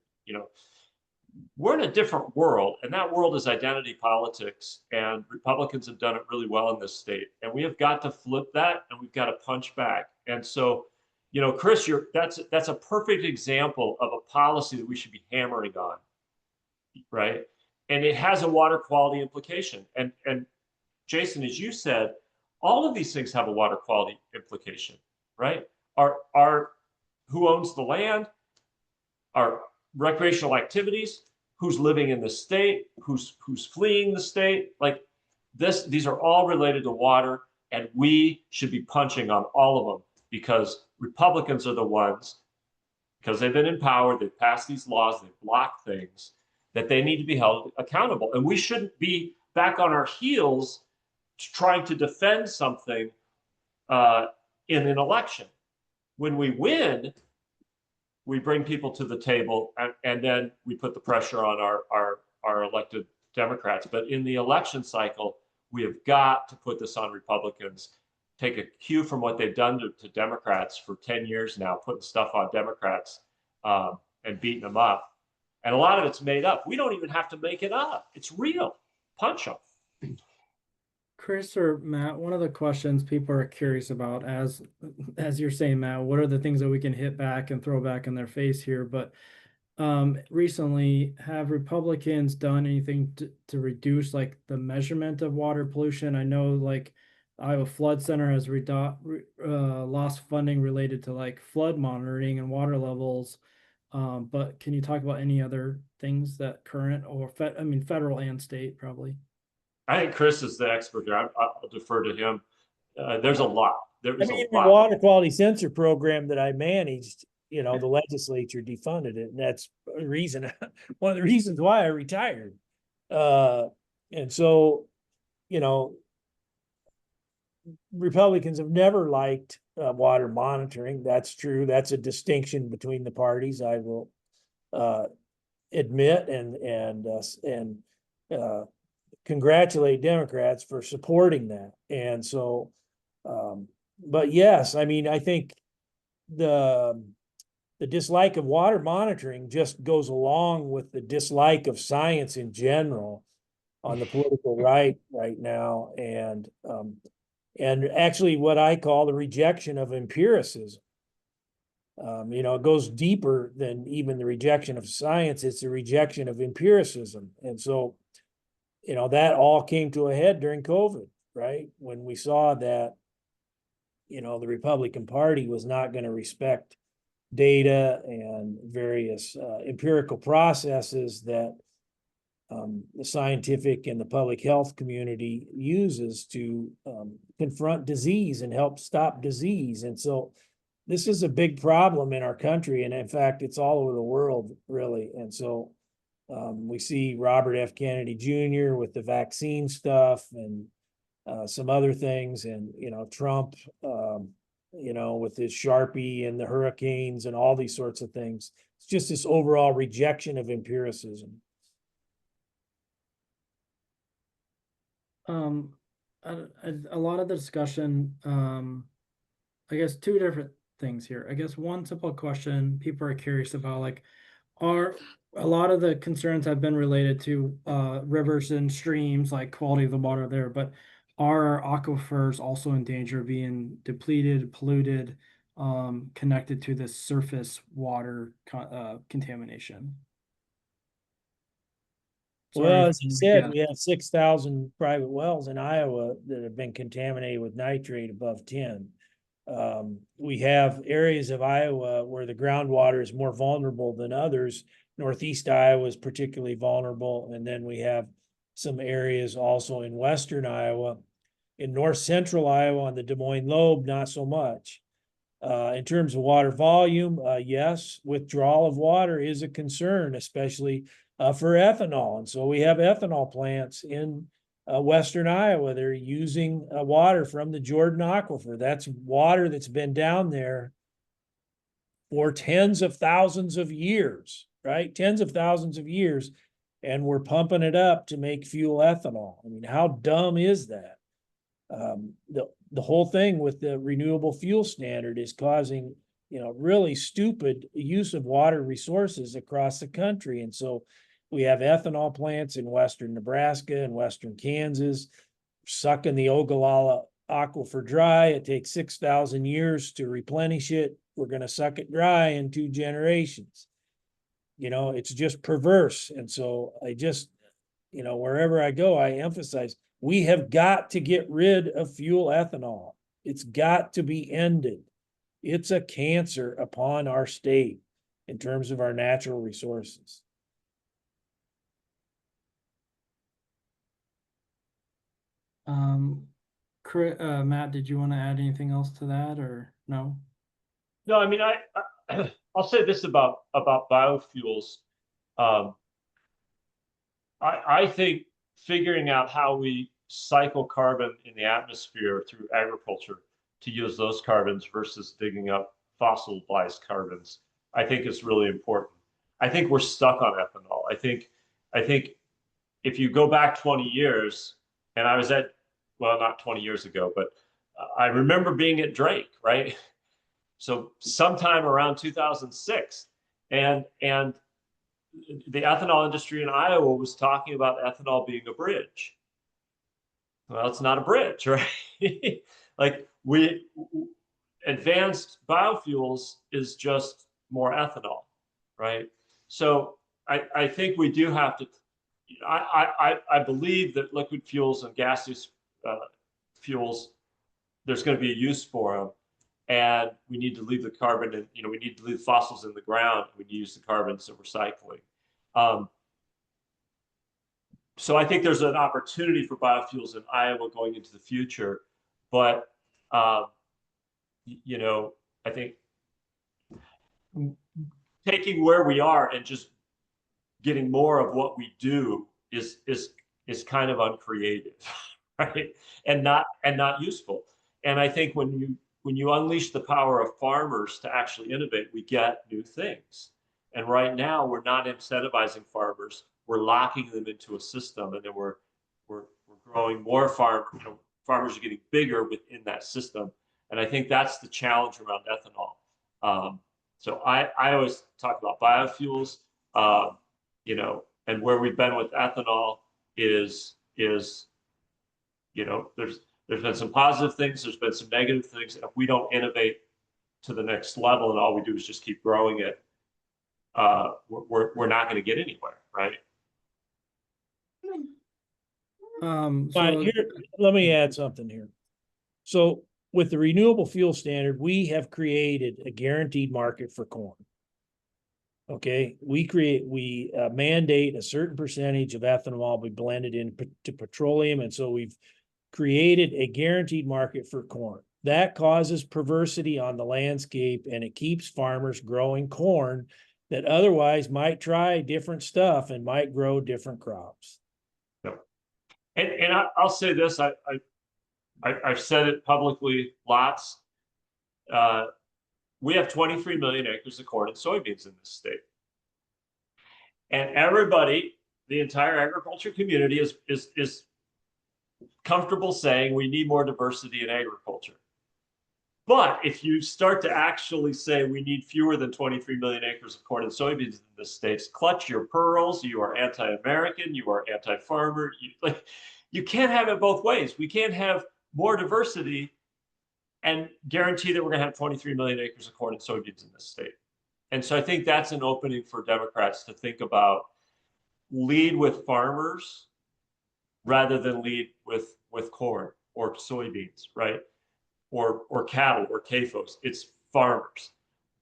we're in a different world, and that world is identity politics, and Republicans have done it really well in this state. And we have got to flip that, and we've got to punch back. And so, Chris, that's a perfect example of a policy that we should be hammering on, right? And it has a water quality implication. And Jason, as you said, all of these things have a water quality implication, right? Our who owns the land, our recreational activities, who's living in the state, who's fleeing the state, like these are all related to water, and we should be punching on all of them because Republicans are the ones because they've been in power, they've passed these laws, they've blocked things, that they need to be held accountable. And we shouldn't be back on our heels trying to defend something in an election. When we win, we bring people to the table, and then we put the pressure on our elected Democrats. But in the election cycle, we have got to put this on Republicans, take a cue from what they've done to Democrats for 10 years now, putting stuff on Democrats and beating them up. And a lot of it's made up. We don't even have to make it up. It's real. Punch them. Chris or Matt, one of the questions people are curious about, as you're saying, Matt, what are the things that we can hit back and throw back in their face here? But recently, have Republicans done anything to reduce like the measurement of water pollution? I know like Iowa Flood Center has lost funding related to like flood monitoring and water levels. But can you talk about any other things that current or federal and state probably? I think Chris is the expert here. I'll defer to him. There's a lot. I mean, the water quality sensor program that I managed, you know, the legislature defunded it, and that's a reason, one of the reasons why I retired. And so, you know, Republicans have never liked water monitoring. That's true. That's a distinction between the parties, I will admit, and congratulate Democrats for supporting that. And so, but yes, I mean, I think the dislike of water monitoring just goes along with the dislike of science in general on the political right now, and actually what I call the rejection of empiricism. You know, it goes deeper than even the rejection of science. It's a rejection of empiricism. And so, you know, that all came to a head during COVID, right? When we saw that, you know, the Republican Party was not going to respect data and various empirical processes that the scientific and the public health community uses to confront disease and help stop disease. And so this is a big problem in our country. And in fact, it's all over the world, really. And so we see Robert F. Kennedy Jr. with the vaccine stuff and some other things, and, you know, Trump, you know, with his Sharpie and the hurricanes and all these sorts of things. It's just this overall rejection of empiricism. A lot of the discussion, I guess two different things here. I guess one simple question people are curious about, like, are a lot of the concerns have been related to rivers and streams, like quality of the water there, but are our aquifers also in danger of being depleted, polluted, connected to this surface water contamination? Well, as you said, we have 6,000 private wells in Iowa that have been contaminated with nitrate above 10. We have areas of Iowa where the groundwater is more vulnerable than others. Northeast Iowa is particularly vulnerable. And then we have some areas also in western Iowa. In north central Iowa on the Des Moines lobe, not so much. In terms of water volume, yes, withdrawal of water is a concern, especially for ethanol. And so we have ethanol plants in western Iowa. They're using water from the Jordan Aquifer. That's water that's been down there for tens of thousands of years, right? Tens of thousands of years. And we're pumping it up to make fuel ethanol. I mean, how dumb is that? The whole thing with the renewable fuel standard is causing, you know, really stupid use of water resources across the country. And so we have ethanol plants in western Nebraska and western Kansas, sucking the Ogallala aquifer dry. It takes 6,000 years to replenish it. We're going to suck it dry in 2 generations. You know, it's just perverse. And so I just, you know, wherever I go, I emphasize we have got to get rid of fuel ethanol. It's got to be ended. It's a cancer upon our state in terms of our natural resources. Matt, did you want to add anything else to that, or no? No, I mean, I'll say this about biofuels. I think figuring out how we cycle carbon in the atmosphere through agriculture to use those carbons versus digging up fossilized carbons, I think is really important. I think we're stuck on ethanol. I think if you go back 20 years, and I was at, well, not 20 years ago, but I remember being at Drake, right? So sometime around 2006, and the ethanol industry in Iowa was talking about ethanol being a bridge. Well, it's not a bridge, right? Like advanced biofuels is just more ethanol, right? So I think we do have to, I believe that liquid fuels and gaseous fuels, there's going to be a use for them. And we need to leave the carbon and, we need to leave fossils in the ground. We need to use the carbons in recycling. So I think there's an opportunity for biofuels in Iowa going into the future. But, I think taking where we are and just getting more of what we do is kind of uncreative, right? And not useful. And I think when you unleash the power of farmers to actually innovate, we get new things. And right now, we're not incentivizing farmers. We're locking them into a system, and then we're growing more farmers are getting bigger within that system. And I think that's the challenge around ethanol. So I always talk about biofuels, and where we've been with ethanol is there's been some positive things, there's been some negative things. And if we don't innovate to the next level and all we do is just keep growing it, we're not going to get anywhere, right? But here, let me add something here. So with the renewable fuel standard, we have created a guaranteed market for corn. Okay, we mandate a certain percentage of ethanol be blended into petroleum, and so we've created a guaranteed market for corn. That causes perversity on the landscape, and it keeps farmers growing corn that otherwise might try different stuff and might grow different crops. Yep. And I'll say this, I've said it publicly lots. We have 23 million acres of corn and soybeans in this state. And everybody, the entire agriculture community is comfortable saying we need more diversity in agriculture. But if you start to actually say we need fewer than 23 million acres of corn and soybeans in this state, clutch your pearls. You are anti-American, you are anti-farmer. You can't have it both ways. We can't have more diversity and guarantee that we're going to have 23 million acres of corn and soybeans in this state. And so I think that's an opening for Democrats to think about, lead with farmers rather than lead with corn or soybeans, right? Or cattle or CAFOs. It's farmers.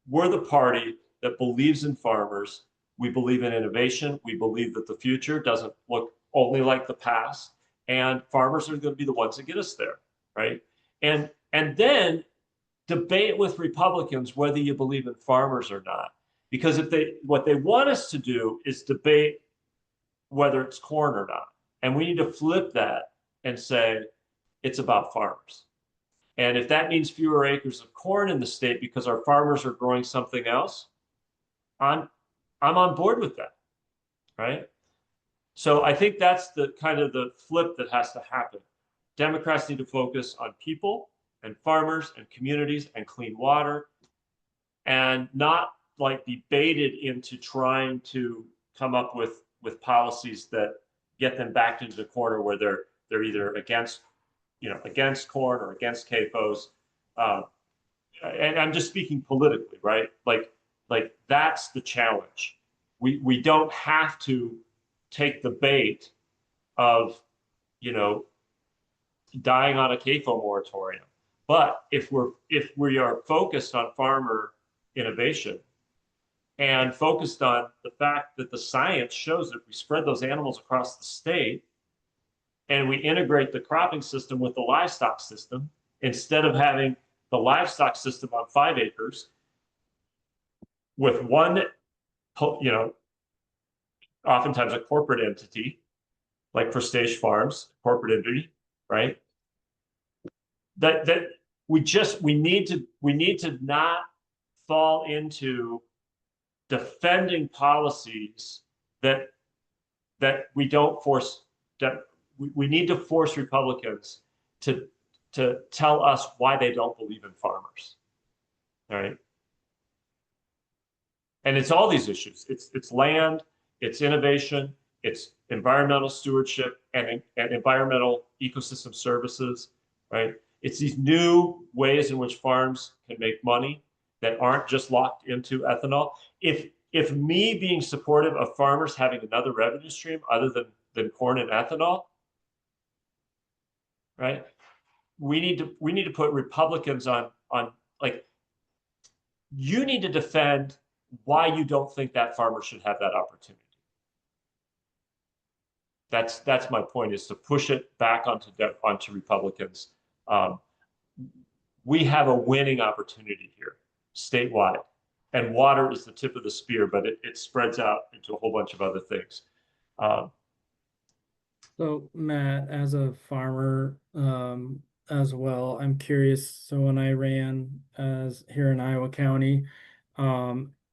We're the party that believes in farmers. We believe in innovation. We believe that the future doesn't look only like the past, and farmers are going to be the ones that get us there, right? And then debate with Republicans whether you believe in farmers or not. Because what they want us to do is debate whether it's corn or not. And we need to flip that and say it's about farmers. And if that means fewer acres of corn in the state because our farmers are growing something else, I'm on board with that, right? So I think that's the kind of the flip that has to happen. Democrats need to focus on people and farmers and communities and clean water, and not like be baited into trying to come up with policies that get them back into the corner where they're either against corn or against CAFOs. And I'm just speaking politically, right? Like that's the challenge. We don't have to take the bait of, dying on a CAFO moratorium. But if we are focused on farmer innovation and focused on the fact that the science shows that we spread those animals across the state, and we integrate the cropping system with the livestock system, instead of having the livestock system on 5 acres with one, oftentimes a corporate entity, like for Stage Farms, corporate entity, right? That we need to not fall into defending policies that we don't force, that we need to force Republicans to tell us why they don't believe in farmers. All right. And it's all these issues. It's land, it's innovation, it's environmental stewardship and environmental ecosystem services, right? It's these new ways in which farms can make money that aren't just locked into ethanol. If me being supportive of farmers having another revenue stream other than corn and ethanol, right? We need to put Republicans on like, you need to defend why you don't think that farmer should have that opportunity. That's my point, is to push it back onto Republicans. We have a winning opportunity here statewide, and water is the tip of the spear, but it spreads out into a whole bunch of other things. So Matt, as a farmer, as well, I'm curious. So when I ran as here in Iowa County,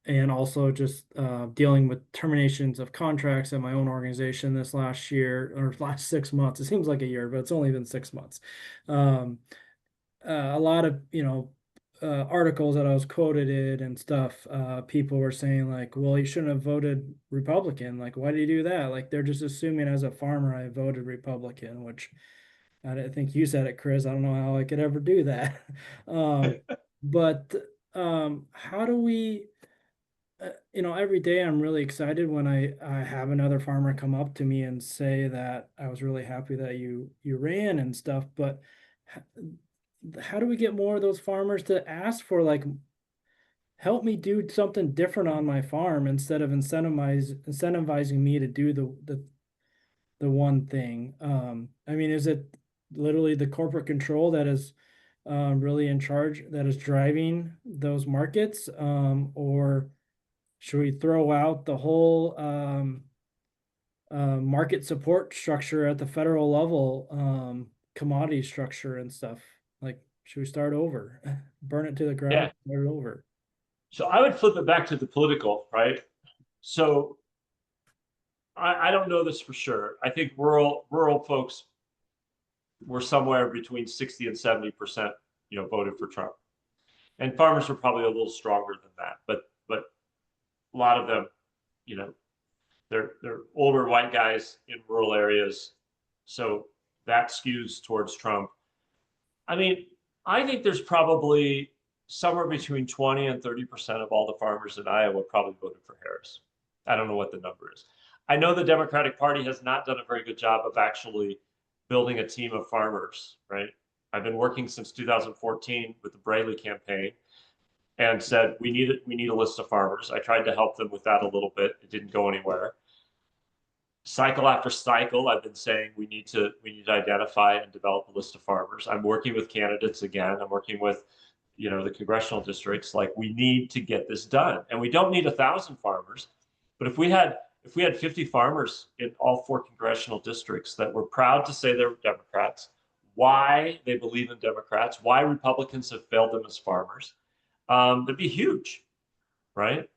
and also just dealing with terminations of contracts at my own organization this last year or last 6 months, it seems like a year, but it's only been 6 months. A lot of, articles that I was quoted in and stuff, people were saying like, well, you shouldn't have voted Republican. Like, why do you do that? Like, they're just assuming as a farmer I voted Republican, which I think you said it, Chris. I don't know how I could ever do that. But how do we, every day I'm really excited when I have another farmer come up to me and say that I was really happy that you ran and stuff. But how do we get more of those farmers to ask for, like, help me do something different on my farm instead of incentivizing me to do the one thing? I mean, is it literally the corporate control that is really in charge, that is driving those markets? Or should we throw out the whole market support structure at the federal level, commodity structure and stuff? Like, should we start over, burn it to the ground, Yeah. start it over? So I would flip it back to the political, right? So I don't know this for sure. I think rural folks were somewhere between 60 and 70%, voted for Trump. And farmers were probably a little stronger than that, but a lot of them, they're older white guys in rural areas. So that skews towards Trump. I mean, I think there's probably somewhere between 20 and 30% of all the farmers in Iowa probably voted for Harris. I don't know what the number is. I know the Democratic Party has not done a very good job of actually building a team of farmers, right? I've been working since 2014 with the Braley campaign and said, we need a list of farmers. I tried to help them with that a little bit. It didn't go anywhere. Cycle after cycle, I've been saying we need to identify and develop a list of farmers. I'm working with candidates again. I'm working with, the congressional districts. Like, we need to get this done, and we don't need 1,000 farmers, but if we had 50 farmers in all 4 congressional districts that were proud to say they're Democrats, why they believe in Democrats, why Republicans have failed them as farmers, that'd be huge, right?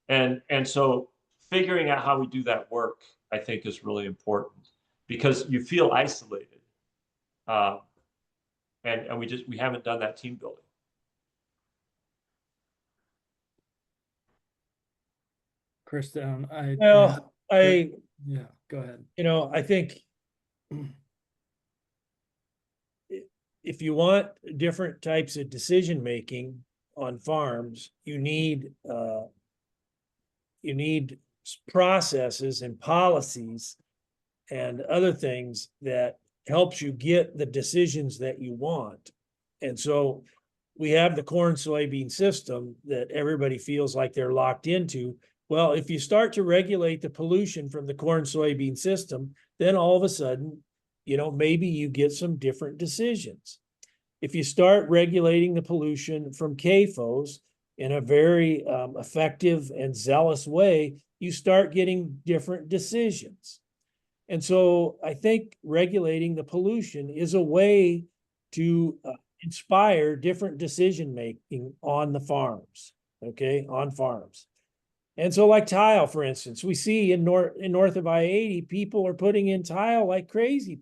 And so figuring out how we do that work, I think, is really important, because you feel isolated, and we haven't done that team building. Chris, Well, yeah, go ahead. I think if you want different types of decision making on farms, you need processes and policies and other things that helps you get the decisions that you want. And so we have the corn soybean system that everybody feels like they're locked into. Well, if you start to regulate the pollution from the corn soybean system, then all of a sudden, maybe you get some different decisions. If you start regulating the pollution from CAFOs, in a very effective and zealous way, you start getting different decisions. And so I think regulating the pollution is a way to inspire different decision making on the farms, okay, on farms. And so like tile, for instance, we see in north of I-80, people are putting in tile like crazy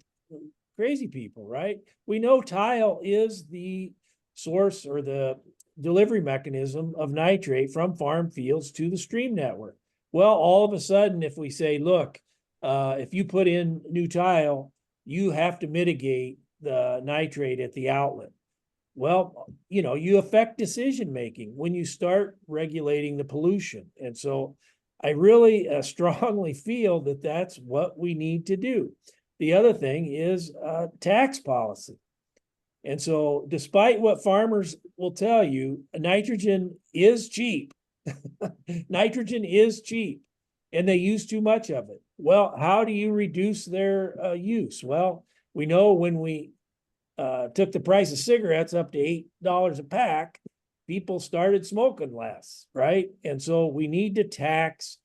people, right? We know tile is the source or the delivery mechanism of nitrate from farm fields to the stream network. Well, all of a sudden, if we say, look, if you put in new tile, you have to mitigate the nitrate at the outlet. Well, you know, you affect decision making when you start regulating the pollution. And so I really strongly feel that that's what we need to do. The other thing is tax policy. And so despite what farmers will tell you, nitrogen is cheap. Nitrogen is cheap and they use too much of it. Well, how do you reduce their use? Well, we know when we took the price of cigarettes up to $8 a pack, people started smoking less, right? And so we need to tax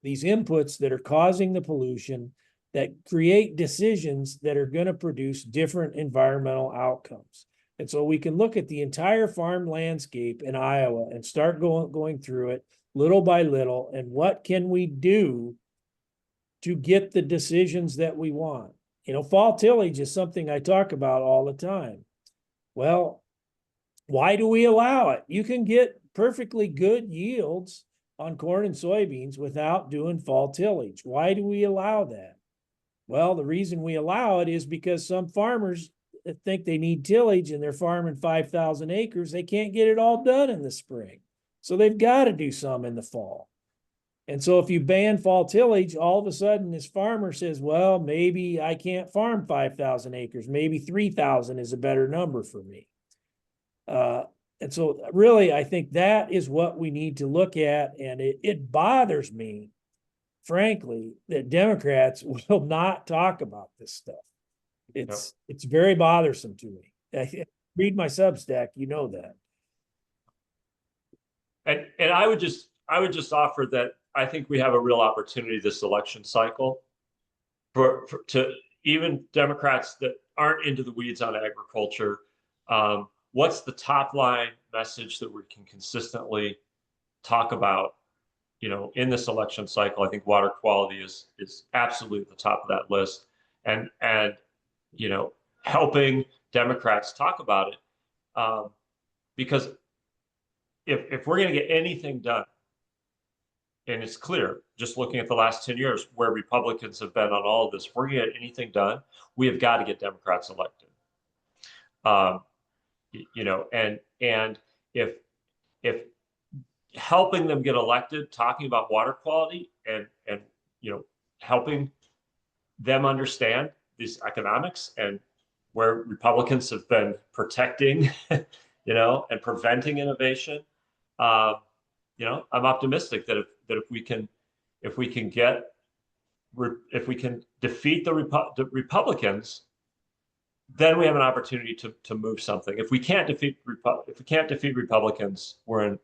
these inputs that are causing the pollution, that create decisions that are going to produce different environmental outcomes. And so we can look at the entire farm landscape in Iowa and start going through it little by little, and what can we do to get the decisions that we want. You know, fall tillage is something I talk about all the time. Well, why do we allow it? You can get perfectly good yields on corn and soybeans without doing fall tillage. Why do we allow that? Well, the reason we allow it is because some farmers think they need tillage and they're farming 5,000 acres. They can't get it all done in the spring. So they've got to do some in the fall. And so if you ban fall tillage, all of a sudden this farmer says, well, maybe I can't farm 5,000 acres. Maybe 3,000 is a better number for me. And so really, I think that is what we need to look at. And it bothers me, frankly, that Democrats will not talk about this stuff. It's very bothersome to me. Read my Substack, you know that. And I would just offer that I think we have a real opportunity this election cycle to even Democrats that aren't into the weeds on agriculture. What's the top line message that we can consistently talk about, you know, in this election cycle? I think water quality is absolutely at the top of that list, and you know, helping Democrats talk about it, because if we're going to get anything done, and it's clear, just looking at the last 10 years where Republicans have been on all of this, if we're going to get anything done, we have got to get Democrats elected. You know, and if helping them get elected, talking about water quality and you know, helping them understand these economics and where Republicans have been protecting, you know, and preventing innovation, you know, I'm optimistic that if we can defeat the Republicans, then we have an opportunity to move something. If we can't defeat Republicans, we're in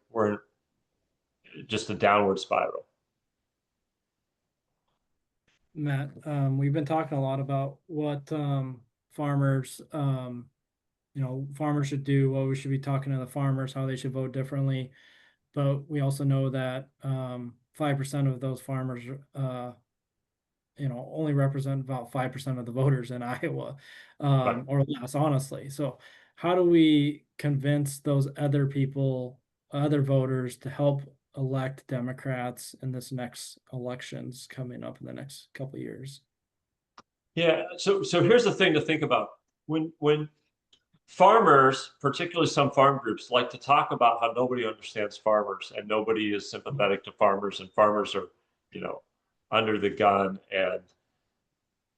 just a downward spiral. Matt, we've been talking a lot about what farmers, you know, farmers should do, what we should be talking to the farmers, how they should vote differently. But we also know that 5% of those farmers, you know, only represent about 5% of the voters in Iowa, or less, honestly. So how do we convince those other people, other voters, to help elect Democrats in this next elections coming up in the next couple of years? Yeah, so here's the thing to think about. When farmers, particularly some farm groups, like to talk about how nobody understands farmers and nobody is sympathetic to farmers, and farmers are, you know, under the gun.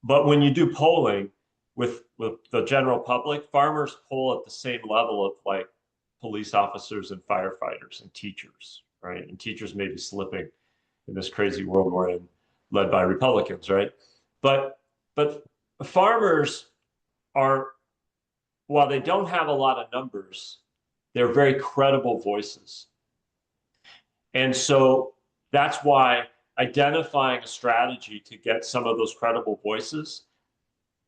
But when you do polling with the general public, farmers poll at the same level of like police officers and firefighters and teachers, right? And teachers may be slipping in this crazy world we're in, led by Republicans, right? But farmers are, while they don't have a lot of numbers, they're very credible voices. And so that's why identifying a strategy to get some of those credible voices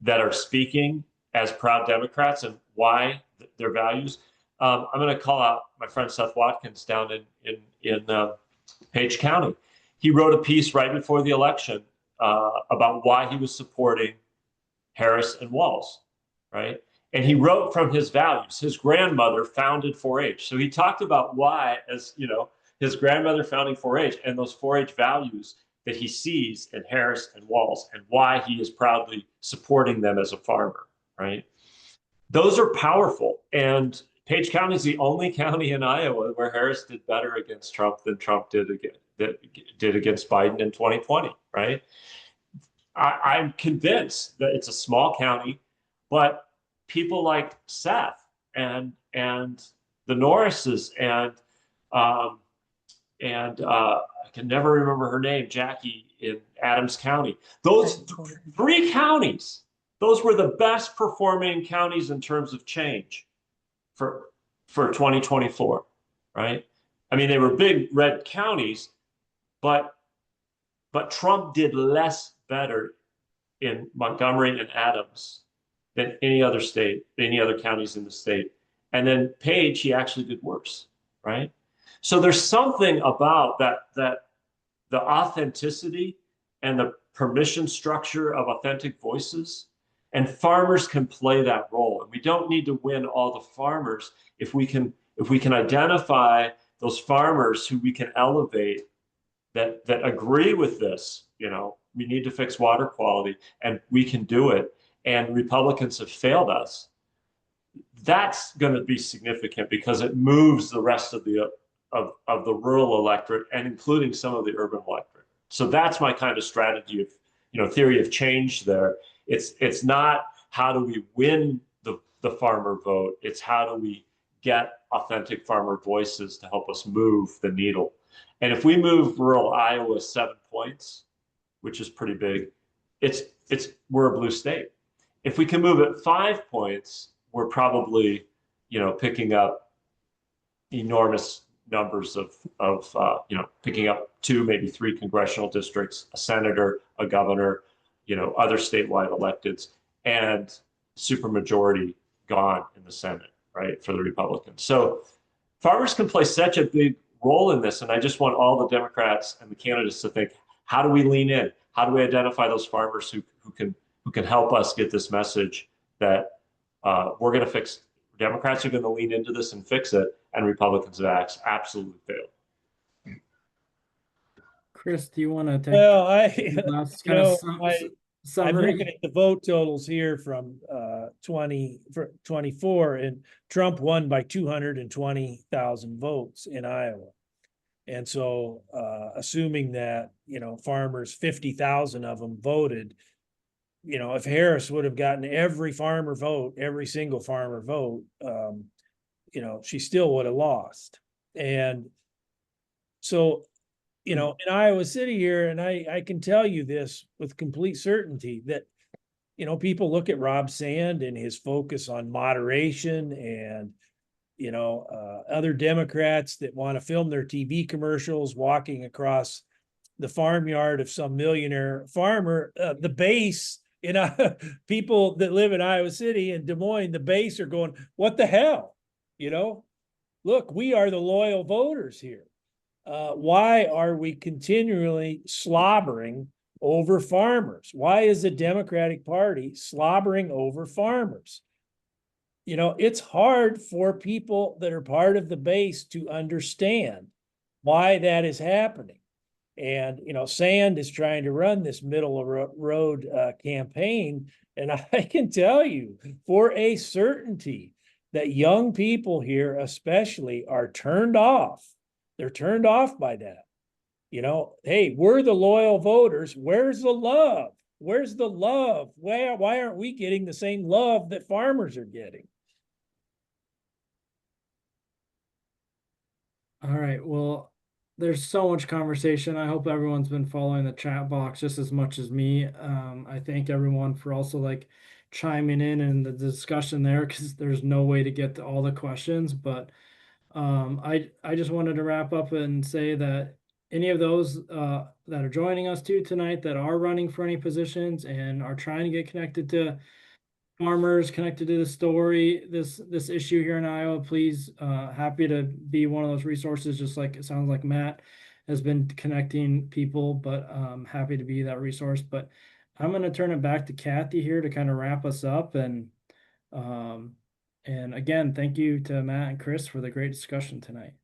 that are speaking as proud Democrats and why their values. I'm going to call out my friend Seth Watkins down in Page County. He wrote a piece right before the election about why he was supporting Harris and Walz, right? And he wrote from his values. His grandmother founded 4-H. So he talked about why, as you know, his grandmother founding 4-H and those 4-H values that he sees in Harris and Walz and why he is proudly supporting them as a farmer, right? Those are powerful. And Page County is the only county in Iowa where Harris did better against Trump than Trump did against Biden in 2020, right? I'm convinced that it's a small county, but people like Seth and the Norrises and I can never remember her name, Jackie in Adams County. Those three counties, those were the best performing counties in terms of change for 2024, right? I mean, they were big red counties, but Trump did less better in Montgomery and Adams than any other state, any other counties in the state. And then Page, he actually did worse, right? So there's something about that the authenticity and the permission structure of authentic voices, and farmers can play that role. And we don't need to win all the farmers if we can identify those farmers who we can elevate that agree with this. You know, we need to fix water quality and we can do it. And Republicans have failed us. That's going to be significant because it moves the rest of the rural electorate and including some of the urban electorate. So that's my kind of strategy of, you know, theory of change there. It's not how do we win the farmer vote. It's how do we get authentic farmer voices to help us move the needle. And if we move rural Iowa 7 points, which is pretty big, we're a blue state. If we can move it 5 points, we're probably, you know, picking up enormous numbers of you know, picking up 2, maybe 3 congressional districts, a senator, a governor, you know, other statewide electeds, and supermajority gone in the Senate, right, for the Republicans. So farmers can play such a big role in this, and I just want all the Democrats and the candidates to think, how do we lean in? How do we identify those farmers who can help us get this message that we're going to fix? Democrats are going to lean into this and fix it, and Republicans have absolutely failed. Chris, do you want to take? Well, I'm looking at the vote totals here from 2024, and Trump won by 220,000 votes in Iowa. And so, assuming that, you know, farmers, 50,000 of them voted, you know, if Harris would have gotten every farmer vote, every single farmer vote, you know, she still would have lost. And so, you know, in Iowa City here, and I can tell you this with complete certainty that, you know, people look at Rob Sand and his focus on moderation and, you know, other Democrats that want to film their TV commercials walking across the farmyard of some millionaire farmer. The base, you know, people that live in Iowa City and Des Moines, the base are going, what the hell? You know, look, we are the loyal voters here. Why are we continually slobbering over farmers? Why is the Democratic Party slobbering over farmers? You know, it's hard for people that are part of the base to understand why that is happening. And, you know, Sand is trying to run this middle of road campaign. And I can tell you for a certainty that young people here especially are turned off. They're turned off by that. You know, hey, we're the loyal voters. Where's the love? Where's the love? Why aren't we getting the same love that farmers are getting? All right. Well, there's so much conversation. I hope everyone's been following the chat box just as much as me. I thank everyone for also like chiming in the discussion there, because there's no way to get to all the questions, but I just wanted to wrap up and say that any of those that are joining us too tonight that are running for any positions and are trying to get connected to farmers, connected to the story, this issue here in Iowa, please, happy to be one of those resources, just like it sounds like Matt has been connecting people, but happy to be that resource. But I'm going to turn it back to Kathy here to kind of wrap us up. And again, thank you to Matt and Chris for the great discussion tonight.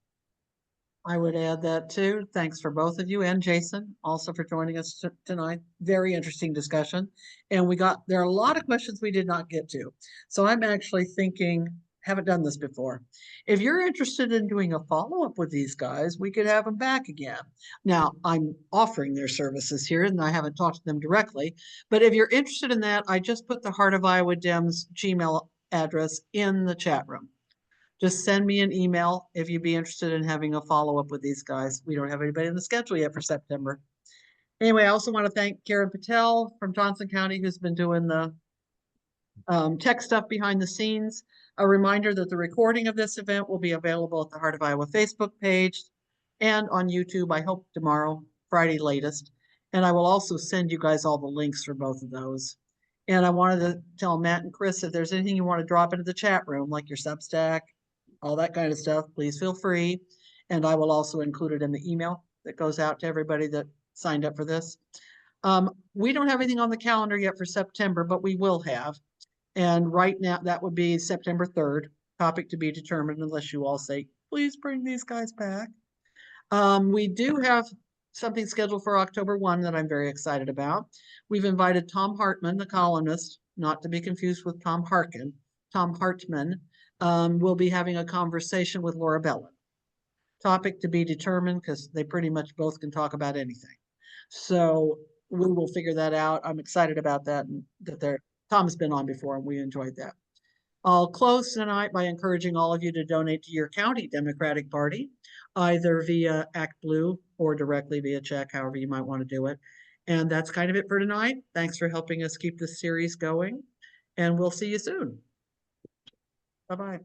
I would add that too. Thanks for both of you and Jason also for joining us tonight. Very interesting discussion. And there are a lot of questions we did not get to. So I'm actually thinking, haven't done this before. If you're interested in doing a follow-up with these guys, we could have them back again. Now, I'm offering their services here and I haven't talked to them directly, but if you're interested in that, I just put the Heart of Iowa Dems Gmail address in the chat room. Just send me an email if you'd be interested in having a follow-up with these guys. We don't have anybody in the schedule yet for September. Anyway, I also want to thank Karen Patel from Johnson County, who's been doing the tech stuff behind the scenes. A reminder that the recording of this event will be available at the Heart of Iowa Facebook page and on YouTube, I hope tomorrow, Friday latest. And I will also send you guys all the links for both of those. And I wanted to tell Matt and Chris, if there's anything you want to drop into the chat room, like your Substack, all that kind of stuff, please feel free. And I will also include it in the email that goes out to everybody that signed up for this. We don't have anything on the calendar yet for September, but we will have. And right now, that would be September 3rd, topic to be determined, unless you all say, please bring these guys back. We do have something scheduled for October 1 that I'm very excited about. We've invited Tom Hartman, the columnist, not to be confused with Tom Harkin. Tom Hartman will be having a conversation with Laura Bellin. Topic to be determined because they pretty much both can talk about anything. So we will figure that out. I'm excited about that and that Tom's been on before and we enjoyed that. I'll close tonight by encouraging all of you to donate to your county Democratic Party, either via Act Blue or directly via check, however you might want to do it. And that's kind of it for tonight. Thanks for helping us keep this series going, and we'll see you soon. Bye-bye.